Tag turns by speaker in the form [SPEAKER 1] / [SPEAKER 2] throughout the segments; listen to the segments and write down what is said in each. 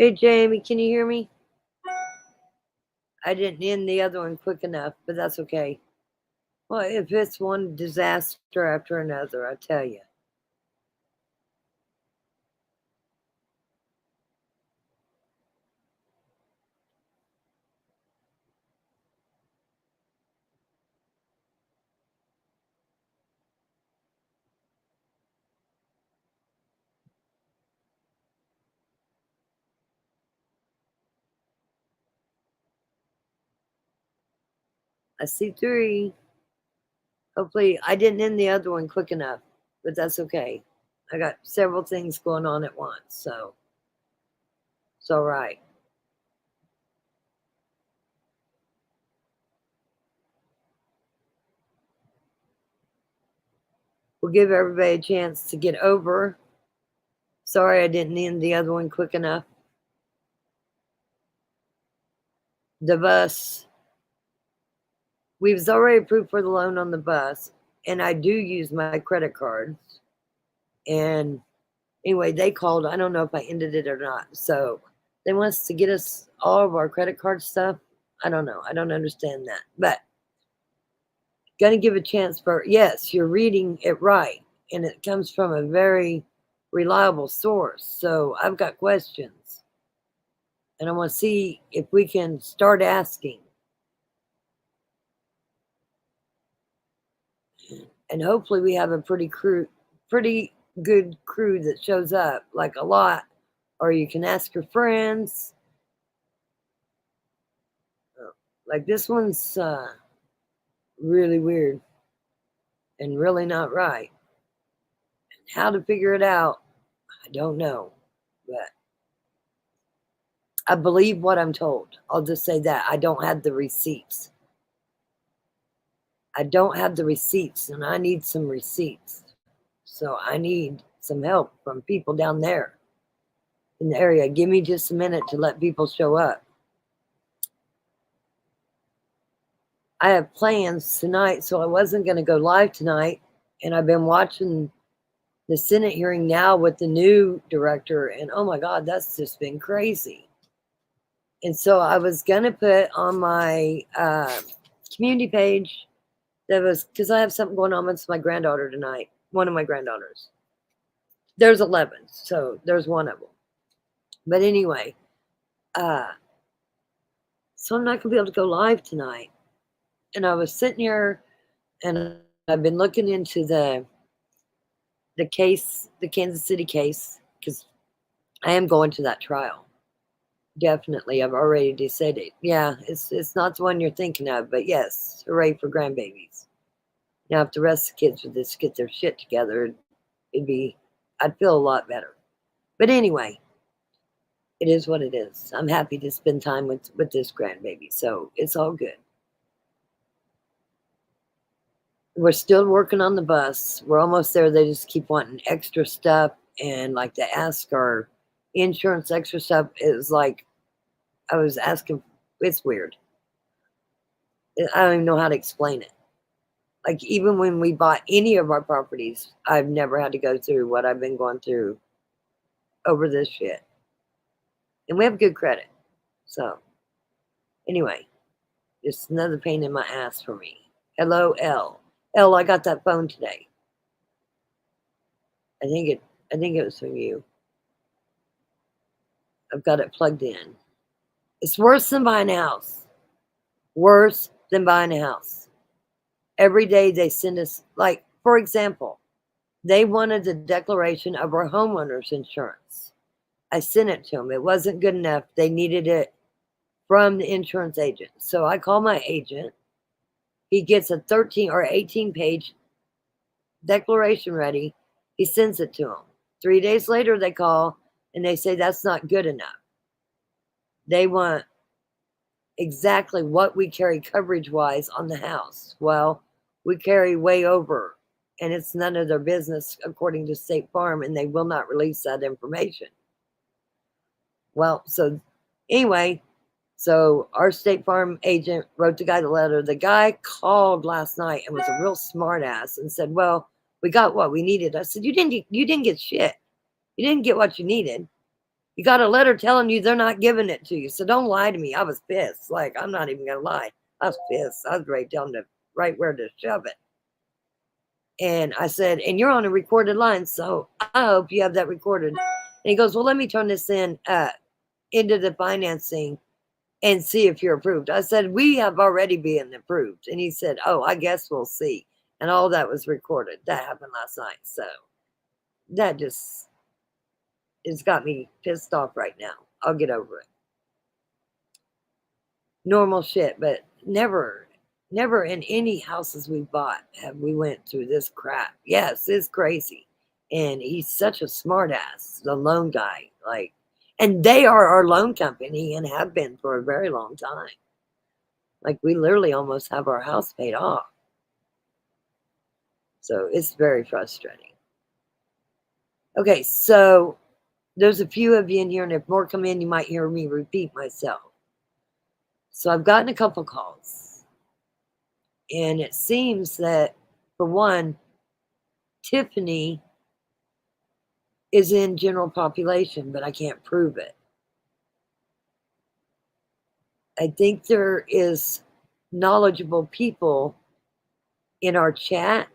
[SPEAKER 1] Hey, Jamie, can you hear me? I didn't end the other one quick enough, but that's okay. Well, if it's one disaster after another, I tell you. I see three. Hopefully, I didn't end the other one quick enough, but that's okay. I got several things going on at once, so it's all right. We'll give everybody a chance to get over. Sorry, I didn't end the other one quick enough. The bus. We was already approved for the loan on the bus, and I do use my credit cards. And anyway, they called. I don't know if I ended it or not. So they want us to get us all of our credit card stuff. I don't know. I don't understand that. But gonna give a chance for, yes, you're reading it right. And it comes from a very reliable source. So I've got questions. And I want to see if we can start asking. And hopefully we have a pretty good crew that shows up, like a lot. Or you can ask your friends. Like this one's really weird and really not right. And how to figure it out, I don't know. But I believe what I'm told. I'll just say that. I don't have the receipts. I don't have the receipts, and I need some receipts. So I need some help from people down there in the area. Give me just a minute to let people show up. I have plans tonight, so I wasn't going to go live tonight. And I've been watching the Senate hearing now with the new director, and oh my God, that's just been crazy. And so I was going to put on my community page that was, because I have something going on with my granddaughter tonight, one of my granddaughters. There's 11, so there's one of them. But anyway, so I'm not going to be able to go live tonight. And I was sitting here, and I've been looking into the case, the Kansas City case, because I am going to that trial. Definitely, I've already decided. Yeah, it's not the one you're thinking of, but yes, hooray for grandbabies. Now, if the rest of the kids would just get their shit together, I'd feel a lot better. But anyway, it is what it is. I'm happy to spend time with this grandbaby, so it's all good. We're still working on the bus. We're almost there. They just keep wanting extra stuff, and like they ask our insurance extra stuff. It was like I was asking. It's weird. I don't even know how to explain it. Like even when we bought any of our properties, I've never had to go through what I've been going through over this shit. And we have good credit. So anyway, it's another pain in my ass for me. Hello, L. L, I got that phone today. I think it was from you. I've got it plugged in. It's worse than buying a house. Worse than buying a house. Every day they send us, like, for example, they wanted the declaration of our homeowner's insurance. I sent it to them. It wasn't good enough. They needed it from the insurance agent. So I call my agent. He gets a 13 or 18 page declaration ready. He sends it to them. 3 days later, they call and they say that's not good enough. They want exactly what we carry coverage wise on the house. Well, we carry way over, and it's none of their business according to State Farm, and they will not release that information. Well, so anyway, so our State Farm agent wrote the guy the letter. The guy called last night and was a real smart ass and said, well, we got what we needed. I said, you didn't get shit. You didn't get what you needed. You got a letter telling you they're not giving it to you. So don't lie to me. I was pissed. Like, I'm not even going to lie. I was pissed. I was ready to tell them right where to shove it. And I said, and you're on a recorded line, so I hope you have that recorded. And he goes, well, let me turn this into the financing and see if you're approved. I said, we have already been approved. And he said, oh, I guess we'll see. And all that was recorded. That happened last night. So that just has got me pissed off right now. I'll get over it. Normal shit, but never in any houses we bought have we went through this crap. Yes, it's crazy. And he's such a smart ass, the loan guy. Like, and they are our loan company and have been for a very long time. Like, we literally almost have our house paid off. So it's very frustrating. Okay, so there's a few of you in here, and if more come in, you might hear me repeat myself. So I've gotten a couple calls. And it seems that, for one, Tiffany is in general population, but I can't prove it. I think there is knowledgeable people in our chat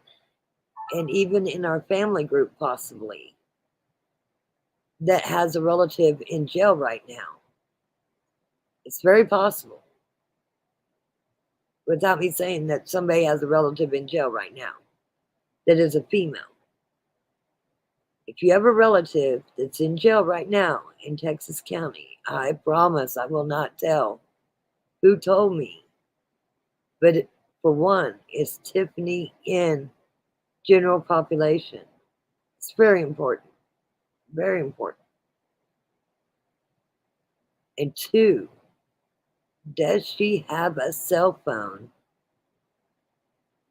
[SPEAKER 1] and even in our family group, possibly, that has a relative in jail right now. It's very possible. Without me saying that somebody has a relative in jail right now that is a female. If you have a relative that's in jail right now in Texas County, I promise I will not tell who told me. But for one, is Tiffany in general population? It's very important. Very important. And two, does she have a cell phone?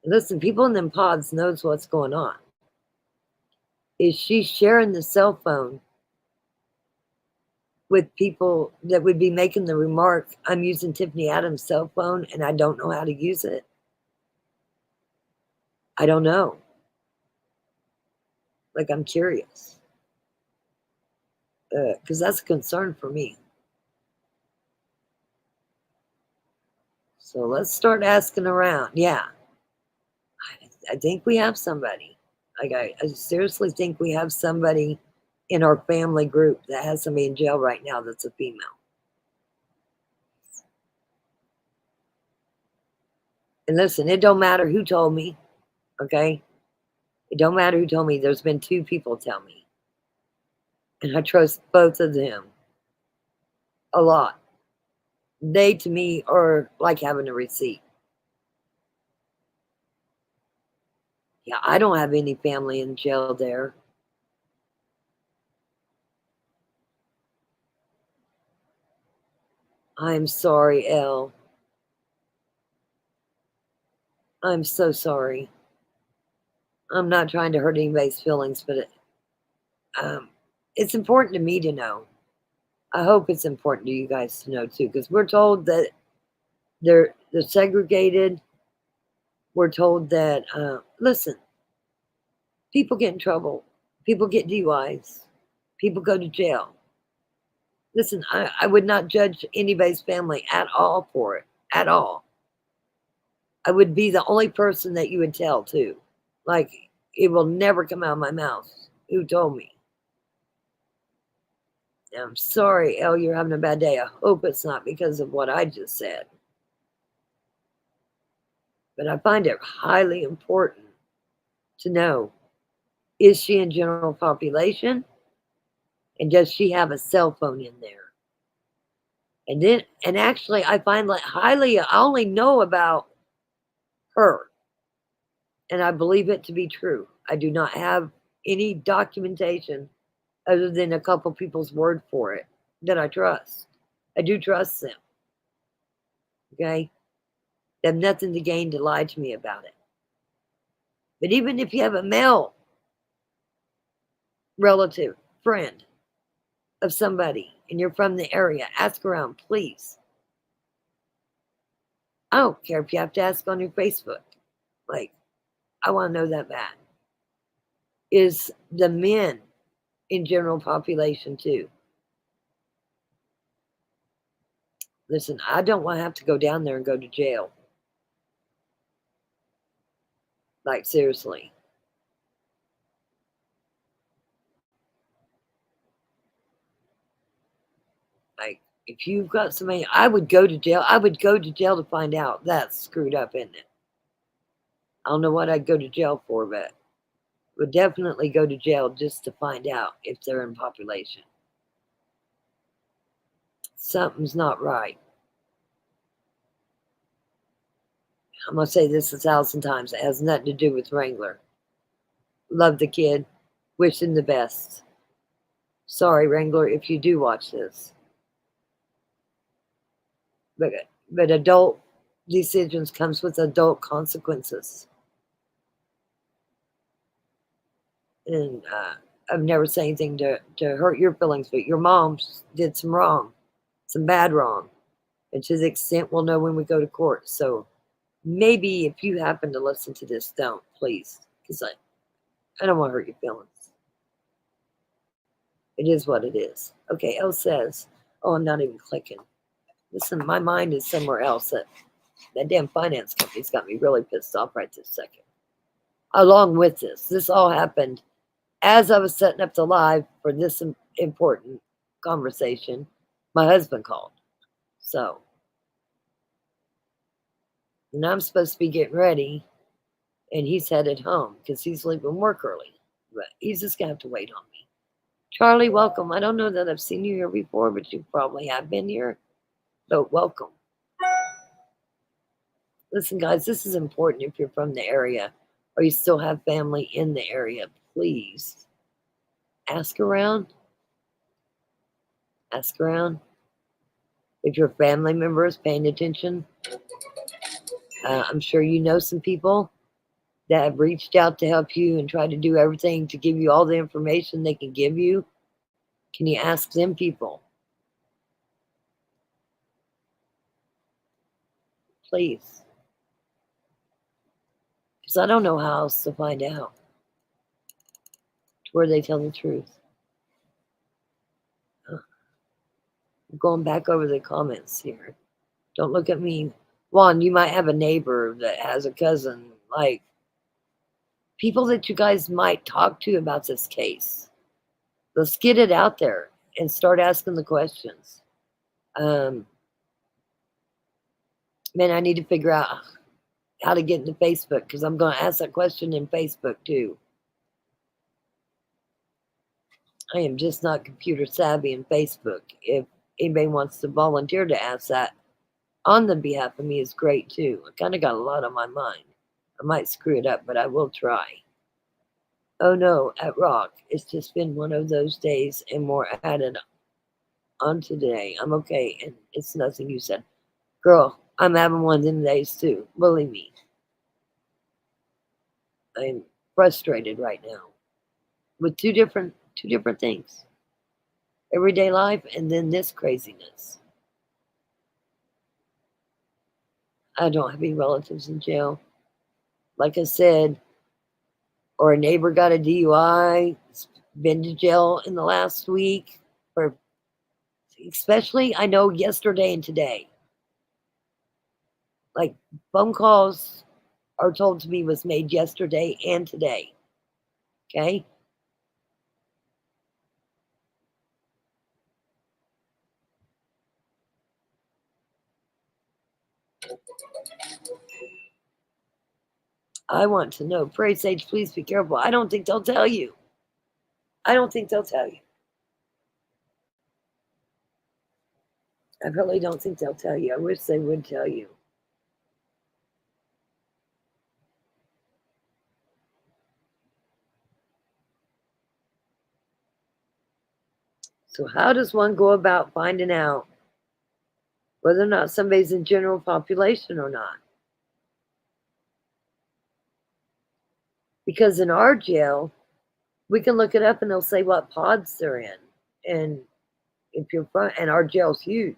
[SPEAKER 1] Listen, people in them pods knows what's going on. Is she sharing the cell phone with people that would be making the remark, I'm using Tiffany Adams' cell phone and I don't know how to use it? I don't know. Like, I'm curious. Because that's a concern for me. So let's start asking around. Yeah. I think we have somebody. Like, I seriously think we have somebody in our family group that has somebody in jail right now that's a female. And listen, it don't matter who told me, okay? It don't matter who told me. There's been two people tell me. And I trust both of them a lot. They, to me, are like having a receipt. Yeah, I don't have any family in jail there. I'm sorry, Elle. I'm so sorry. I'm not trying to hurt anybody's feelings, but it's important to me to know. I hope it's important to you guys to know too, because we're told that they're segregated. We're told that, listen, people get in trouble. People get DUIs. People go to jail. Listen, I would not judge anybody's family at all for it, at all. I would be the only person that you would tell too. Like, it will never come out of my mouth. Who told me? I'm sorry, Elle, you're having a bad day. I hope it's not because of what I just said. But I find it highly important to know, is she in general population? And does she have a cell phone in there? And actually, I find like highly, I only know about her. And I believe it to be true. I do not have any documentation other than a couple people's word for it that I trust. I do trust them. Okay? They have nothing to gain to lie to me about it. But even if you have a male relative, friend of somebody, and you're from the area, ask around, please. I don't care if you have to ask on your Facebook. Like, I want to know that bad. Is the men in general population too? Listen, I don't want to have to go down there and go to jail. Like, seriously. Like, if you've got somebody, I would go to jail. I would go to jail to find out. That's screwed up, isn't it? I don't know what I'd go to jail for, but would definitely go to jail just to find out if they're in population. Something's not right. I'm going to say this 1,000 times. It has nothing to do with Wrangler. Love the kid. Wish him the best. Sorry, Wrangler, if you do watch this. But adult decisions comes with adult consequences. And I've never said anything to hurt your feelings, but your mom did some wrong, some bad wrong. And to the extent we'll know when we go to court. So maybe if you happen to listen to this, don't, please. Because I don't want to hurt your feelings. It is what it is. Okay, Elle says, oh, I'm not even clicking. Listen, my mind is somewhere else. That damn finance company's got me really pissed off right this second. Along with this all happened as I was setting up the live for this important conversation. My husband called. So, and I'm supposed to be getting ready, and he's headed home because he's leaving work early. But he's just going to have to wait on me. Charlie, welcome. I don't know that I've seen you here before, but you probably have been here. So, welcome. Listen, guys, this is important if you're from the area or you still have family in the area. Please ask around. Ask around. If your family member is paying attention, I'm sure you know some people that have reached out to help you and tried to do everything to give you all the information they can give you. Can you ask them people? Please. Because I don't know how else to find out to where they tell the truth. I'm going back over the comments here. Don't look at me. Juan, you might have a neighbor that has a cousin. Like, people that you guys might talk to about this case. Let's get it out there and start asking the questions. Man, I need to figure out how to get into Facebook because I'm going to ask that question in Facebook too. I am just not computer savvy in Facebook. If anybody wants to volunteer to ask that on the behalf of me is great too. I kind of got a lot on my mind. I might screw it up, but I will try. Oh no, at Rock, it's just been one of those days and more added on today. I'm okay, and it's nothing you said. Girl, I'm having one of them days too. Believe me. I'm frustrated right now with two different things. Everyday life and then this craziness. I don't have any relatives in jail. Like I said, or a neighbor got a DUI, been to jail in the last week, or especially I know yesterday and today. Like phone calls are told to me was made yesterday and today. Okay? I want to know. Pray, Sage, please be careful. I don't think they'll tell you. I don't think they'll tell you. I really don't think they'll tell you. I wish they would tell you. So how does one go about finding out whether or not somebody's in general population or not? Because in our jail, we can look it up and they'll say what pods they're in. And if you're from, and our jail's huge.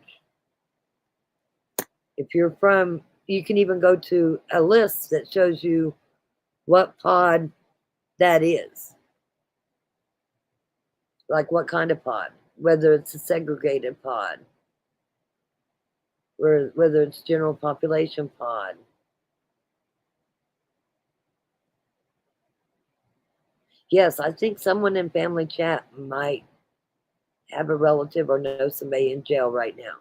[SPEAKER 1] If you're from, you can even go to a list that shows you what pod that is. Like what kind of pod, whether it's a segregated pod. whether it's general population pod. Yes, I think someone in family chat might have a relative or know somebody in jail right now.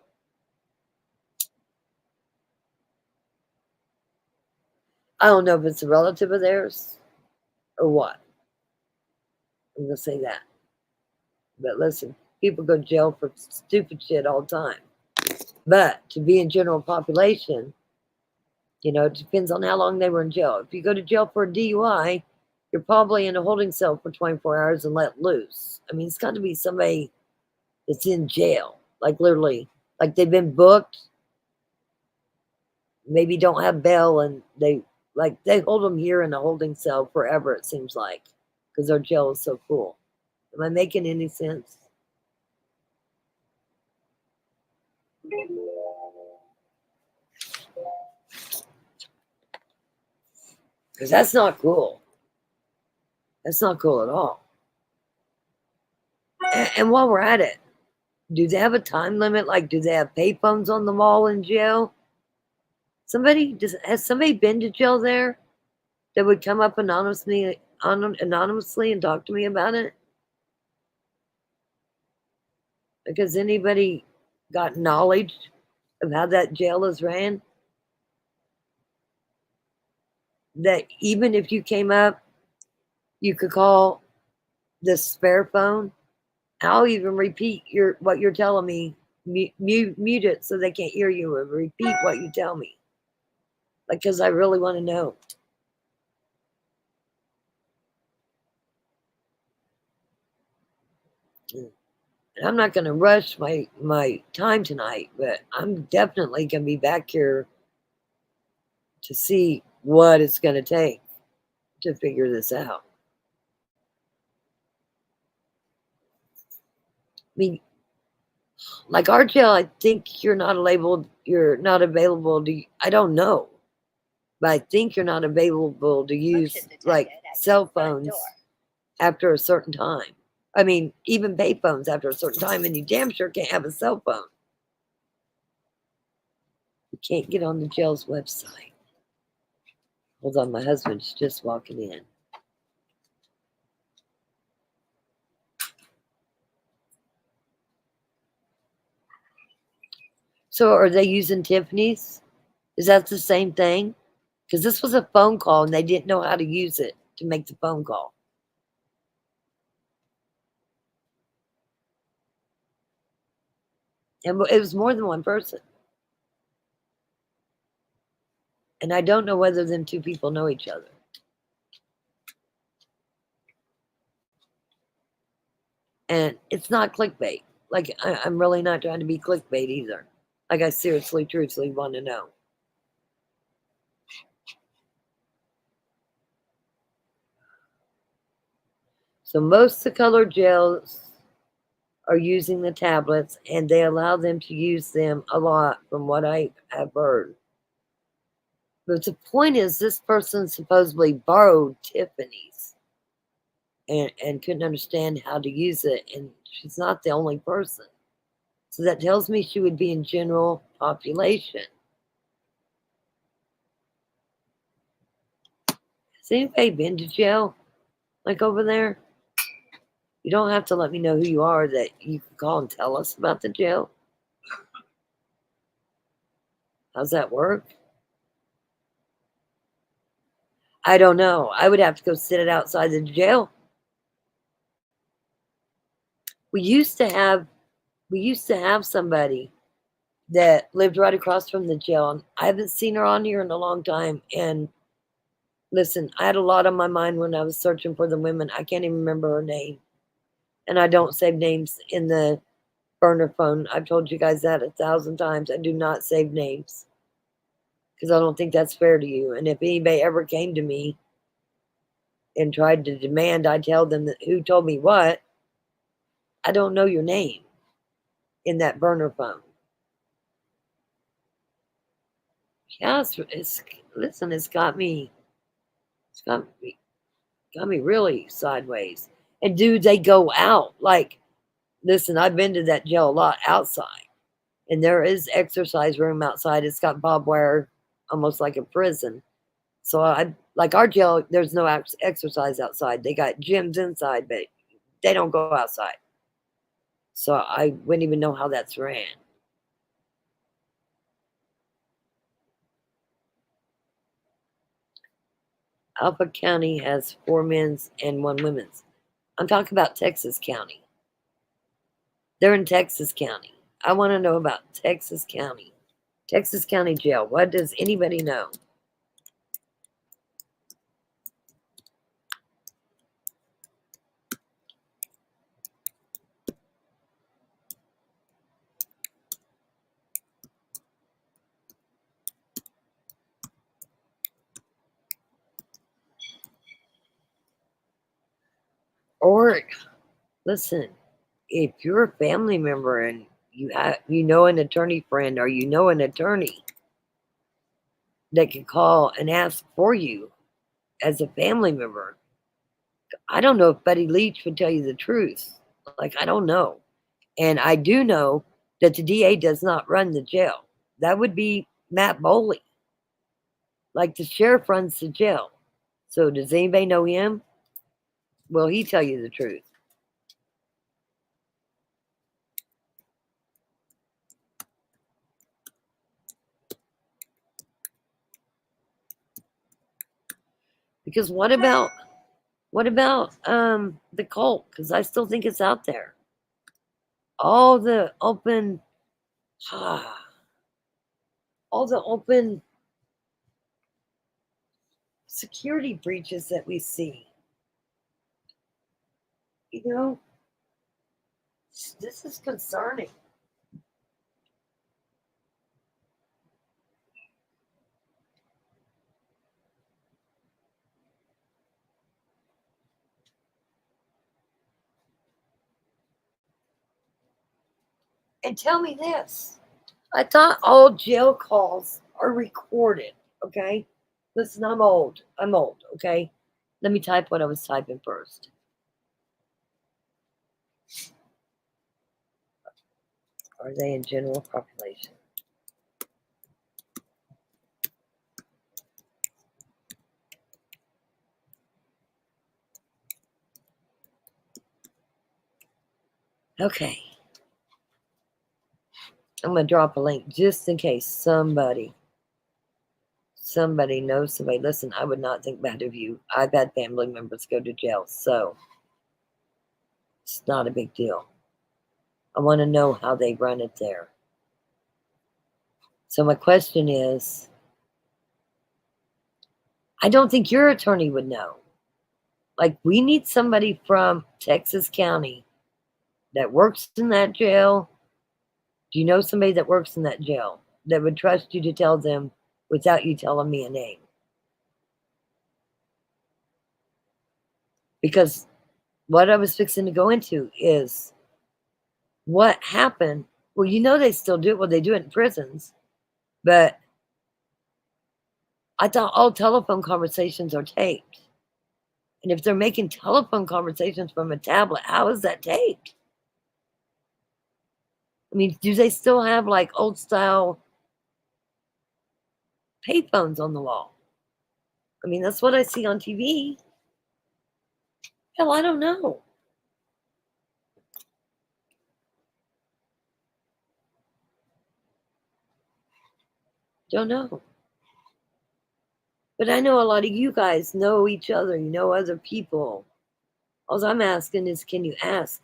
[SPEAKER 1] I don't know if it's a relative of theirs or what. I'm going to say that. But listen, people go to jail for stupid shit all the time. But to be in general population, it depends on how long they were in jail. If you go to jail for a DUI, you're probably in a holding cell for 24 hours and let loose. I mean, it's got to be somebody that's in jail, like literally, like they've been booked, maybe don't have bail, and they hold them here in a holding cell forever, it seems like, because our jail is so cool. Am I making any sense? Because that's not cool. That's not cool at all. And while we're at it, do they have a time limit? Like, do they have payphones on the wall in jail? Has somebody been to jail there that would come up anonymously and talk to me about it? Because anybody got knowledge of how that jail is ran? That even if you came up, you could call the spare phone. I'll even repeat what you're telling me. Mute it so they can't hear you, or repeat what you tell me. Because I really want to know. And I'm not going to rush my time tonight, but I'm definitely going to be back here to see what it's going to take to figure this out. I mean, like our jail, I think you're not available to, I don't know, but I think you're not available to use like cell phones after a certain time. I mean, even pay phones after a certain time, and you damn sure can't have a cell phone. You can't get on the jail's website. Hold on, my husband's just walking in. So are they using Tiffany's? Is that the same thing? Because this was a phone call and they didn't know how to use it to make the phone call. And it was more than one person. And I don't know whether them two people know each other. And it's not clickbait. Like, I'm really not trying to be clickbait either. Like, I seriously, truthfully want to know. So most of the colored jails are using the tablets, and they allow them to use them a lot from what I have heard. But the point is, this person supposedly borrowed Tiffany's and couldn't understand how to use it, and she's not the only person. So that tells me she would be in general population. Has anybody been to jail? Like over there? You don't have to let me know who you are, that you can call and tell us about the jail. How's that work? I don't know. I would have to go sit it outside the jail. We used to have somebody that lived right across from the jail, and I haven't seen her on here in a long time. And listen, I had a lot on my mind when I was searching for the women. I can't even remember her name. And I don't save names in the burner phone. I've told you guys that 1,000 times. I do not save names because I don't think that's fair to you. And if anybody ever came to me and tried to demand I tell them that who told me what, I don't know your name in that burner phone. Yeah, listen, it's got me really sideways. And do they go out? Like, listen, I've been to that jail a lot outside. And there is exercise room outside. It's got barbed wire, almost like a prison. So like our jail, there's no exercise outside. They got gyms inside, but they don't go outside. So I wouldn't even know how that's ran. Alpha County has 4 men's and 1 women's. I'm talking about Texas County. They're in Texas County. I want to know about Texas County. Texas County Jail. What does anybody know? Or listen, if you're a family member and you know an attorney friend or you know an attorney that can call and ask for you as a family member, I don't know if Buddy Leach would tell you the truth. Like, I don't know. And I do know that the DA does not run the jail. That would be Matt Boley. Like, the sheriff runs the jail. So does anybody know him? Will he tell you the truth? Because what about the cult? Because I still think it's out there. All the open all the open security breaches that we see. You know, this is concerning. And tell me this. I thought all jail calls are recorded, okay? Listen, I'm old. Okay? Let me type what I was typing first. Are they in general population? Okay. I'm going to drop a link just in case somebody knows somebody. Listen, I would not think bad of you. I've had family members go to jail, so it's not a big deal. I want to know how they run it there. So my question is, I don't think your attorney would know. Like, we need somebody from Texas County that works in that jail. Do you know somebody that works in that jail that would trust you to tell them without you telling me a name? Because what I was fixing to go into is what happened. Well, you know they still do it. Well, they do it in prisons. But I thought all telephone conversations are taped. And if they're making telephone conversations from a tablet, how is that taped? I mean, do they still have like old style payphones on the wall? I mean, that's what I see on TV. Hell, I don't know. Don't know. But I know a lot of you guys know each other. You know other people. All I'm asking is, can you ask?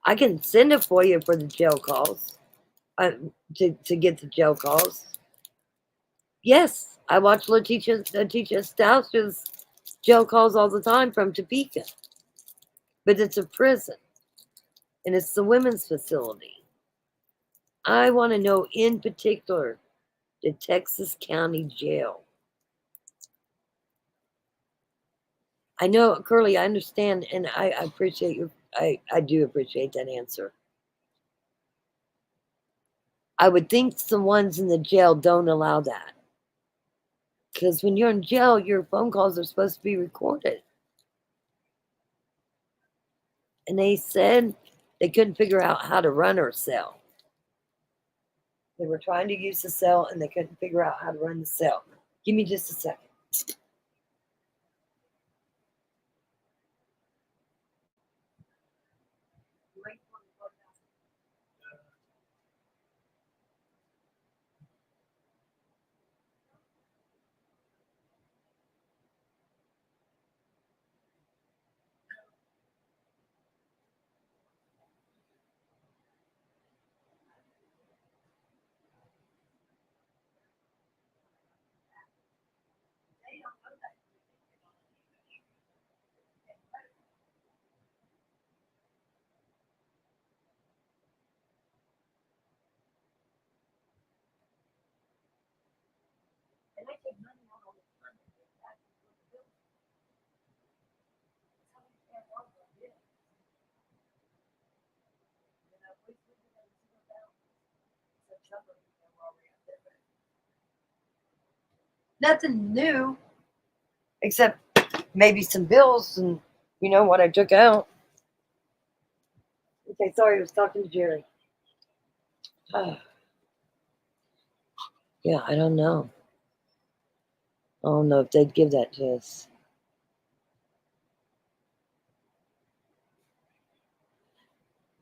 [SPEAKER 1] I can send it for you for the jail calls. To get the jail calls. Yes, I watch Letitia Stoush's jail calls all the time from Topeka. But it's a prison. And it's the women's facility. I want to know in particular the Texas County Jail. I know, Curly, I understand, and I appreciate your, I do appreciate that answer. I would think the ones in the jail don't allow that. Because when you're in jail, your phone calls are supposed to be recorded. And they said they couldn't figure out how to run her cell. They were trying to use the cell and they couldn't figure out how to run the cell. Give me just a second. Nothing new, except maybe some bills and what I took out. Okay, sorry, I was talking to Jerry. Yeah, I don't know. I don't know if they'd give that to us.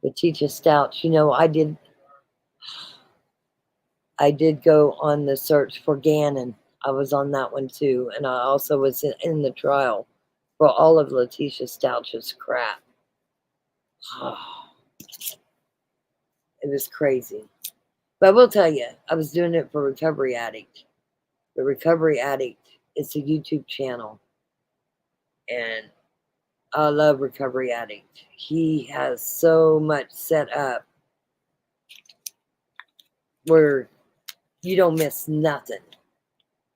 [SPEAKER 1] But teach us stouts. I did go on the search for Gannon. I was on that one too. And I also was in the trial for all of Letitia Stouch's crap. It was crazy. But I will tell you, I was doing it for Recovery Addict. The Recovery Addict is a YouTube channel. And I love Recovery Addict. He has so much set up where you don't miss nothing.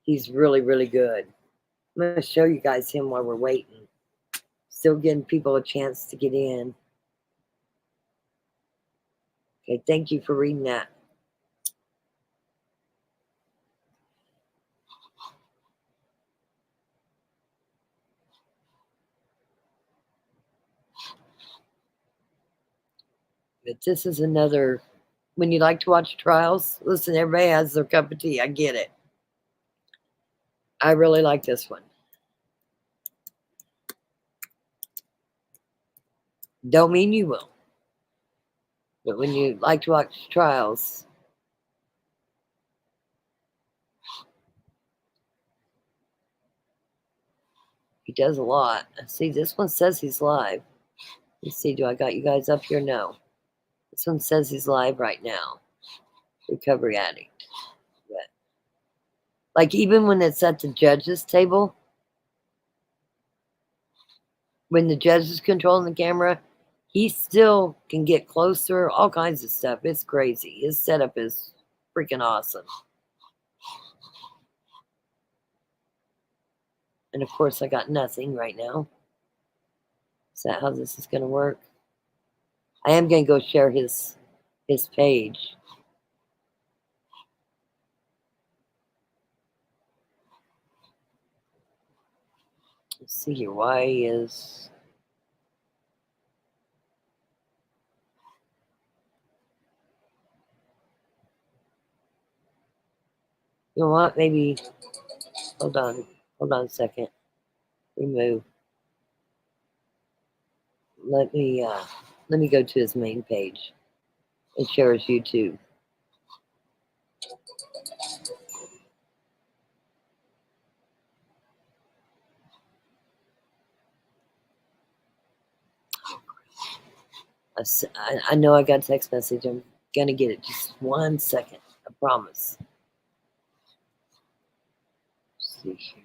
[SPEAKER 1] He's really, really good. I'm going to show you guys him while we're waiting. Still giving people a chance to get in. Okay, thank you for reading that. But this is another, when you like to watch trials, listen, everybody has their cup of tea. I get it. I really like this one. Don't mean you will. But when you like to watch trials, he does a lot. See, this one says he's live. Let's see, do I got you guys up here? No. This one says he's live right now. Recovery Addict. But, like, even when it's at the judge's table, when the judge is controlling the camera, he still can get closer, all kinds of stuff. It's crazy. His setup is freaking awesome. And of course, I got nothing right now. Is that how this is going to work? I am going to go share his page. Let's see here. Why is... You know what? Maybe... Hold on. Hold on a second. Remove. Let me go to his main page and share his YouTube. I know I got a text message. I'm gonna get it. Just 1 second. I promise. Let's see here.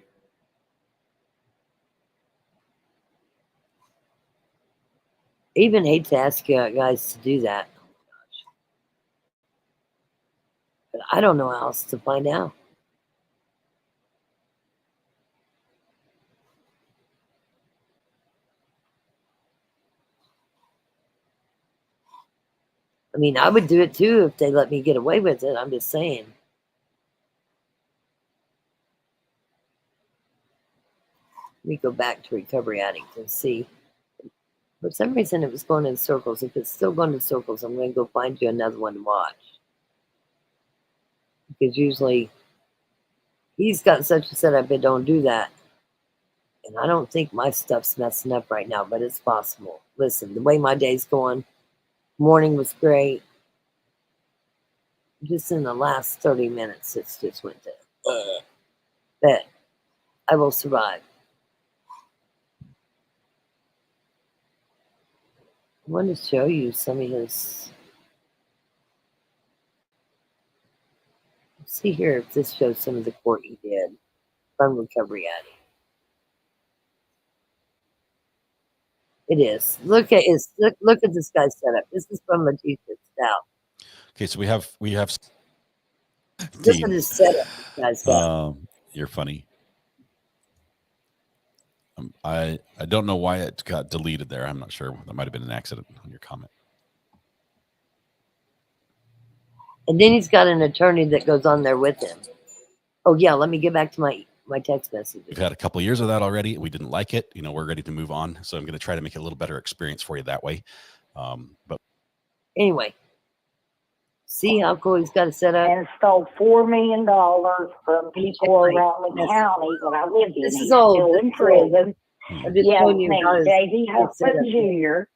[SPEAKER 1] I even hate to ask you guys to do that. But I don't know how else to find out. I mean, I would do it too if they let me get away with it. I'm just saying. Let me go back to Recovery Addict and see. For some reason, it was going in circles. If it's still going in circles, I'm going to go find you another one to watch. Because usually he's got such a setup, it don't do that. And I don't think my stuff's messing up right now, but it's possible. Listen, the way my day's going, morning was great. Just in the last 30 minutes, it's just went to, but I will survive. I want to show you some of his. Let's see here if this shows some of the court he did from Recovery Addy. It is. Look at this guy's setup. This is from Letitia Stout.
[SPEAKER 2] Okay, so we have
[SPEAKER 1] This is his setup, guys.
[SPEAKER 2] You're funny. I don't know why it got deleted there. I'm not sure. That might have been an accident on your comment.
[SPEAKER 1] And then he's got an attorney that goes on there with him. Oh yeah, let me get back to my text message.
[SPEAKER 2] We've had a couple of years of that already. We didn't like it. We're ready to move on. So I'm going to try to make it a little better experience for you that way. But
[SPEAKER 1] anyway, see how cool he's got it set up.
[SPEAKER 3] And stole $4 million from people around the county that I lived in.
[SPEAKER 1] This is
[SPEAKER 3] He's
[SPEAKER 1] old.
[SPEAKER 3] still in prison.
[SPEAKER 1] Yeah,
[SPEAKER 3] his name is J.D. Huffman Jr.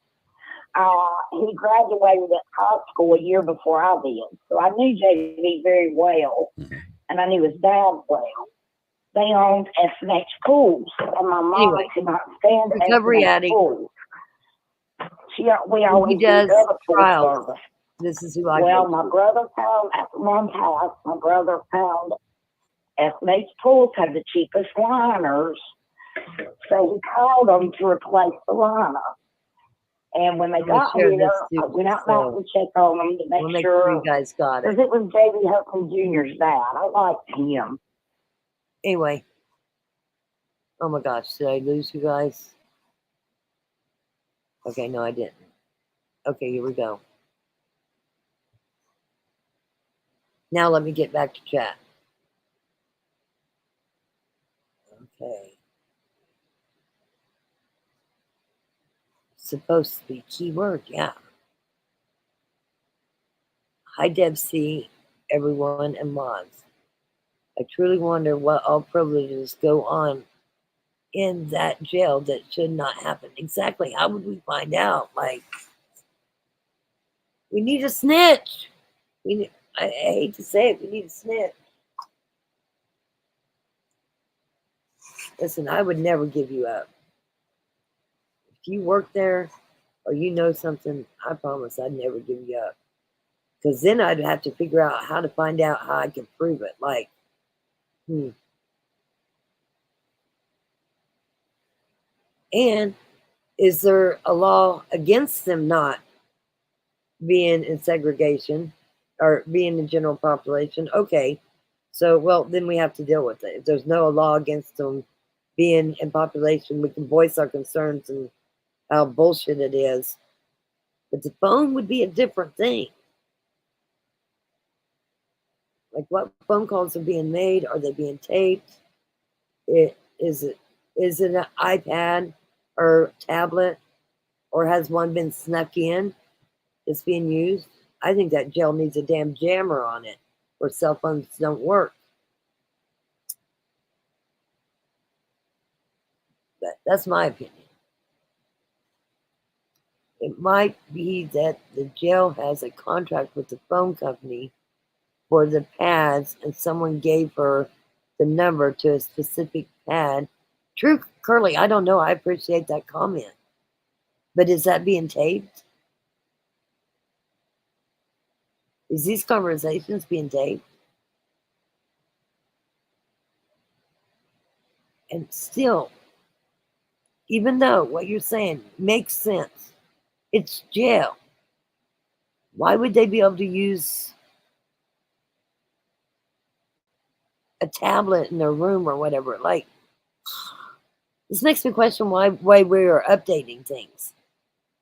[SPEAKER 3] He graduated at high school a year before I did. So I knew J.D. very well, and I knew his dad well. They owned SNH Pools, and my mom could not stand
[SPEAKER 1] Recovery Addy.
[SPEAKER 3] Pools. We always
[SPEAKER 1] does
[SPEAKER 3] other
[SPEAKER 1] trials.
[SPEAKER 3] Service.
[SPEAKER 1] This is who I
[SPEAKER 3] Well, my brother found at mom's house, SNH Pools had the cheapest liners. So he called them to replace the liner. And when they got here, I went out back and checked on them to make sure
[SPEAKER 1] you guys got it.
[SPEAKER 3] Because it was J.D. Huffman Jr.'s dad. I liked him.
[SPEAKER 1] Anyway. Oh my gosh, did I lose you guys? Okay, no, I didn't. Okay, here we go. Now let me get back to chat. Okay. Supposed to be keyword, yeah. Hi, Deb C, everyone, and mods. I truly wonder what all privileges go on in that jail that should not happen. Exactly. How would we find out? Like, we need a snitch. I hate to say it, we need a snitch. Listen, I would never give you up. If you work there or you know something, I promise I'd never give you up. Because then I'd have to figure out how to find out how I can prove it. Like, And is there a law against them not being in segregation or being in general population? Okay. So, well, then we have to deal with it. If there's no law against them being in population, we can voice our concerns and how bullshit it is. But the phone would be a different thing. Like, what phone calls are being made? Are they being taped? Is it an iPad or tablet, or has one been snuck in that's being used? I think that jail needs a damn jammer on it, where cell phones don't work. But that's my opinion. It might be that the jail has a contract with the phone company for the pads, and someone gave her the number to a specific pad. True, Curly, I don't know. I appreciate that comment. But is that being taped? Is these conversations being taped? And still, even though what you're saying makes sense, it's jail. Why would they be able to use a tablet in their room or whatever? Like, this makes me question why we are updating things.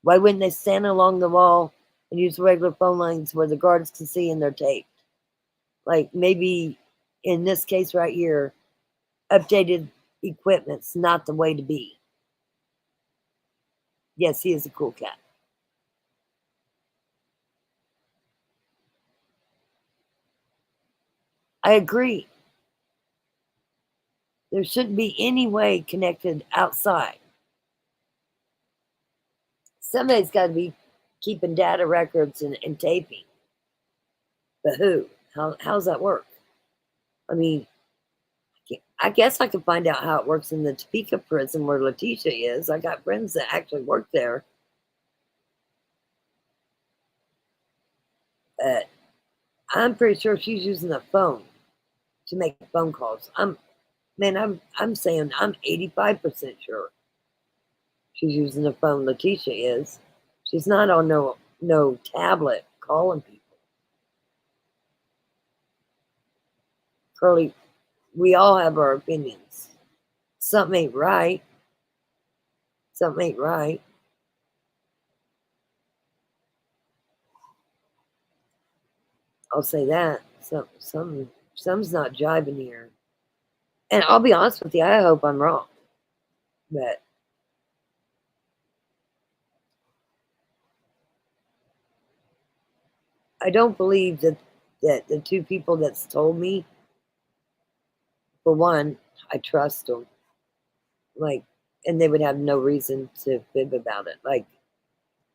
[SPEAKER 1] Why wouldn't they stand along the wall and use regular phone lines where the guards can see and they're taped? Like, maybe in this case right here, updated equipment's not the way to be. Yes, he is a cool cat. I agree. There shouldn't be any way connected outside. Somebody's got to be keeping data records and taping. But who? How's that work? I mean, I guess I could find out how it works in the Topeka prison where Letitia is. I got friends that actually work there. But I'm pretty sure she's using a phone to make phone calls. I'm saying I'm 85% sure she's using the phone. Letitia is. She's not on no tablet calling people. Curly, we all have our opinions. Something ain't right. Something ain't right. I'll say that. Something's not jiving here. And I'll be honest with you, I hope I'm wrong. But I don't believe that the two people that's told me, for one, I trust them. Like, and they would have no reason to fib about it. Like,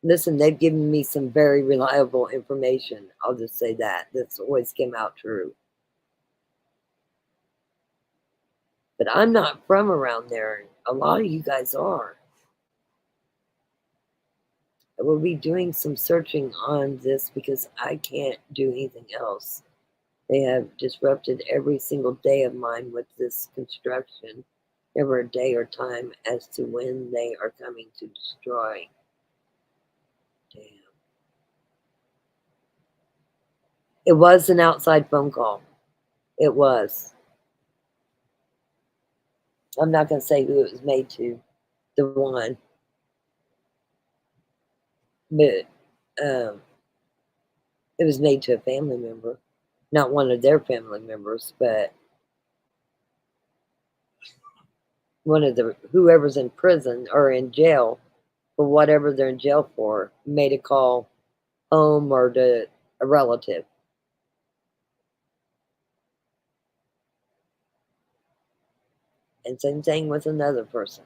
[SPEAKER 1] listen, they've given me some very reliable information. I'll just say that. That's always came out true. But I'm not from around there. A lot of you guys are. I will be doing some searching on this because I can't do anything else. They have disrupted every single day of mine with this construction. Never a day or time as to when they are coming to destroy. Damn. It was an outside phone call. It was. I'm not going to say who it was made to. The one. But it was made to a family member. Not one of their family members, but one of the whoever's in prison or in jail for whatever they're in jail for made a call home or to a relative. And same thing with another person.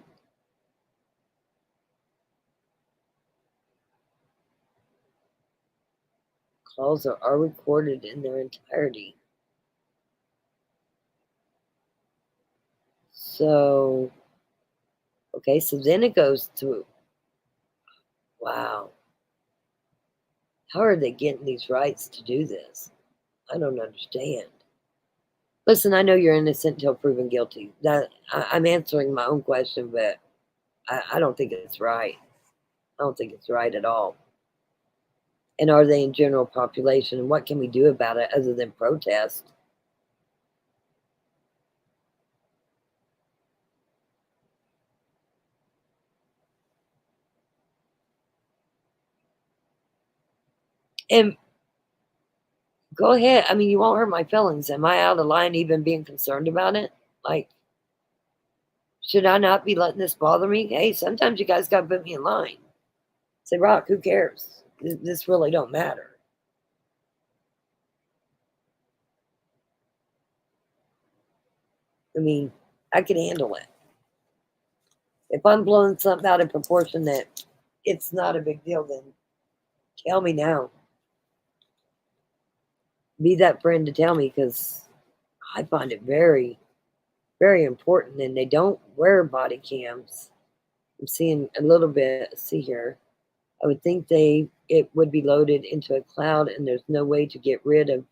[SPEAKER 1] Calls are recorded in their entirety. So, okay, so then it goes to, wow. How are they getting these rights to do this? I don't understand. Listen, I know you're innocent until proven guilty. I'm answering my own question, but I don't think it's right. I don't think it's right at all. And are they in general population? And what can we do about it other than protest? And go ahead. I mean, you won't hurt my feelings. Am I out of line even being concerned about it? Like, should I not be letting this bother me? Hey, sometimes you guys got to put me in line. Say, Rock, who cares? This really don't matter. I mean, I can handle it. If I'm blowing something out of proportion that it's not a big deal, then tell me now. Be that friend to tell me, because I find it very, very important. And they don't wear body cams. I'm seeing a little bit. See here. I would think it would be loaded into a cloud, and there's no way to get rid of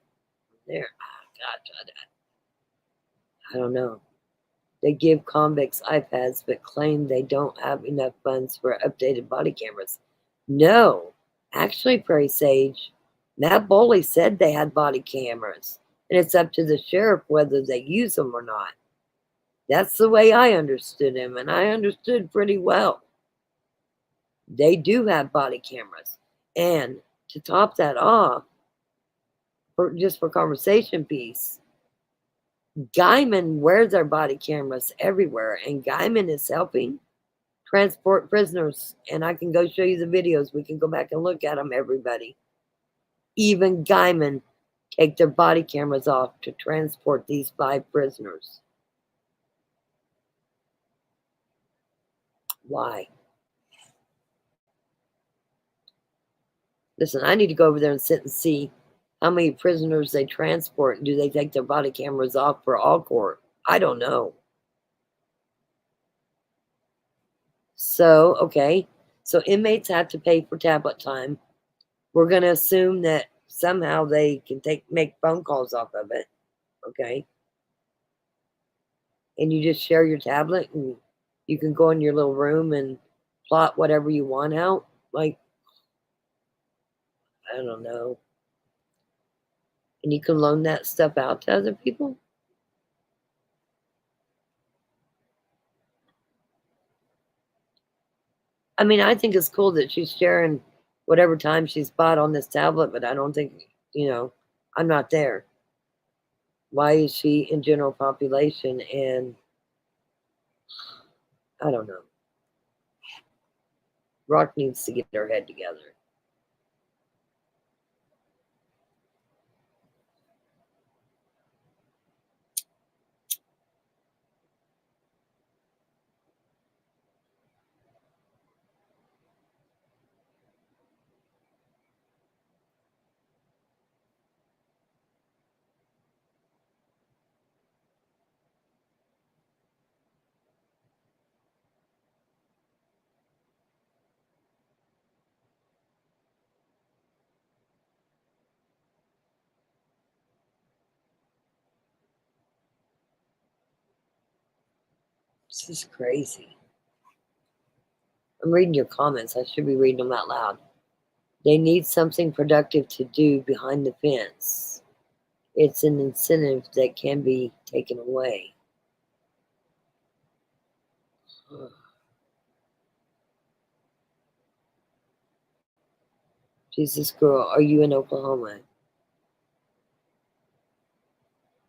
[SPEAKER 1] there. Oh, God, I don't know. They give convicts iPads, but claim they don't have enough funds for updated body cameras. No, actually, Prairie Sage, Matt Boley said they had body cameras, and it's up to the sheriff whether they use them or not. That's the way I understood him, and I understood pretty well. They do have body cameras. And to top that off, just for conversation piece, Guyman wears their body cameras everywhere, and Guyman is helping transport prisoners, and I can go show you the videos. We can go back and look at them, everybody. Even Guyman take their body cameras off to transport these 5 prisoners. Why? Listen, I need to go over there and sit and see how many prisoners they transport, and do they take their body cameras off for all court? I don't know. So, okay. So inmates have to pay for tablet time. We're going to assume that somehow they can make phone calls off of it. Okay. And you just share your tablet, and you can go in your little room and plot whatever you want out. Like, I don't know. And you can loan that stuff out to other people. I mean, I think it's cool that she's sharing whatever time she's bought on this tablet, but I don't think, I'm not there. Why is she in general population? And I don't know. Rock needs to get her head together. This is crazy. I'm reading your comments. I should be reading them out loud. They need something productive to do behind the fence. It's an incentive that can be taken away. Jesus, girl, are you in Oklahoma?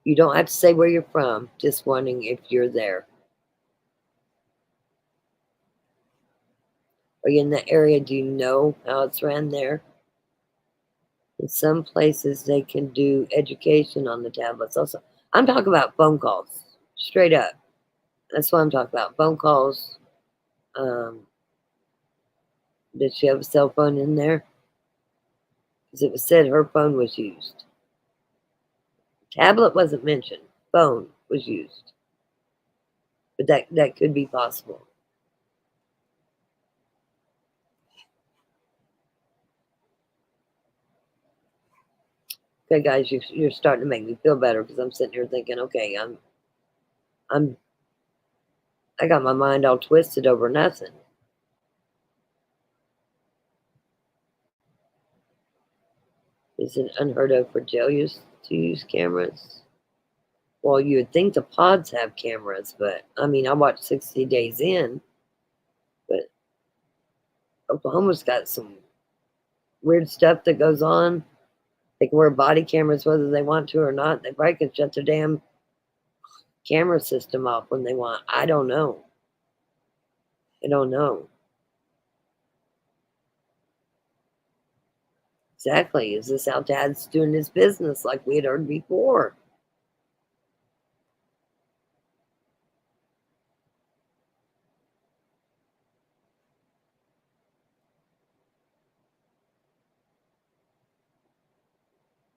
[SPEAKER 1] You don't have to say where you're from. Just wondering if you're there. Are you in the area? Do you know how it's ran there? In some places, they can do education on the tablets. Also, I'm talking about phone calls. Straight up. That's what I'm talking about. Phone calls. Did she have a cell phone in there? Because it was said her phone was used. Tablet wasn't mentioned. Phone was used. But that could be possible. Okay, guys, you're starting to make me feel better, because I'm sitting here thinking, okay, I got my mind all twisted over nothing. Is it unheard of for jailers to use cameras? Well, you would think the pods have cameras, but I mean, I watched 60 Days In, but Oklahoma's got some weird stuff that goes on. They can wear body cameras whether they want to or not. They probably can shut their damn camera system off when they want. I don't know. I don't know. Exactly. Is this how Dad's doing his business like we had heard before?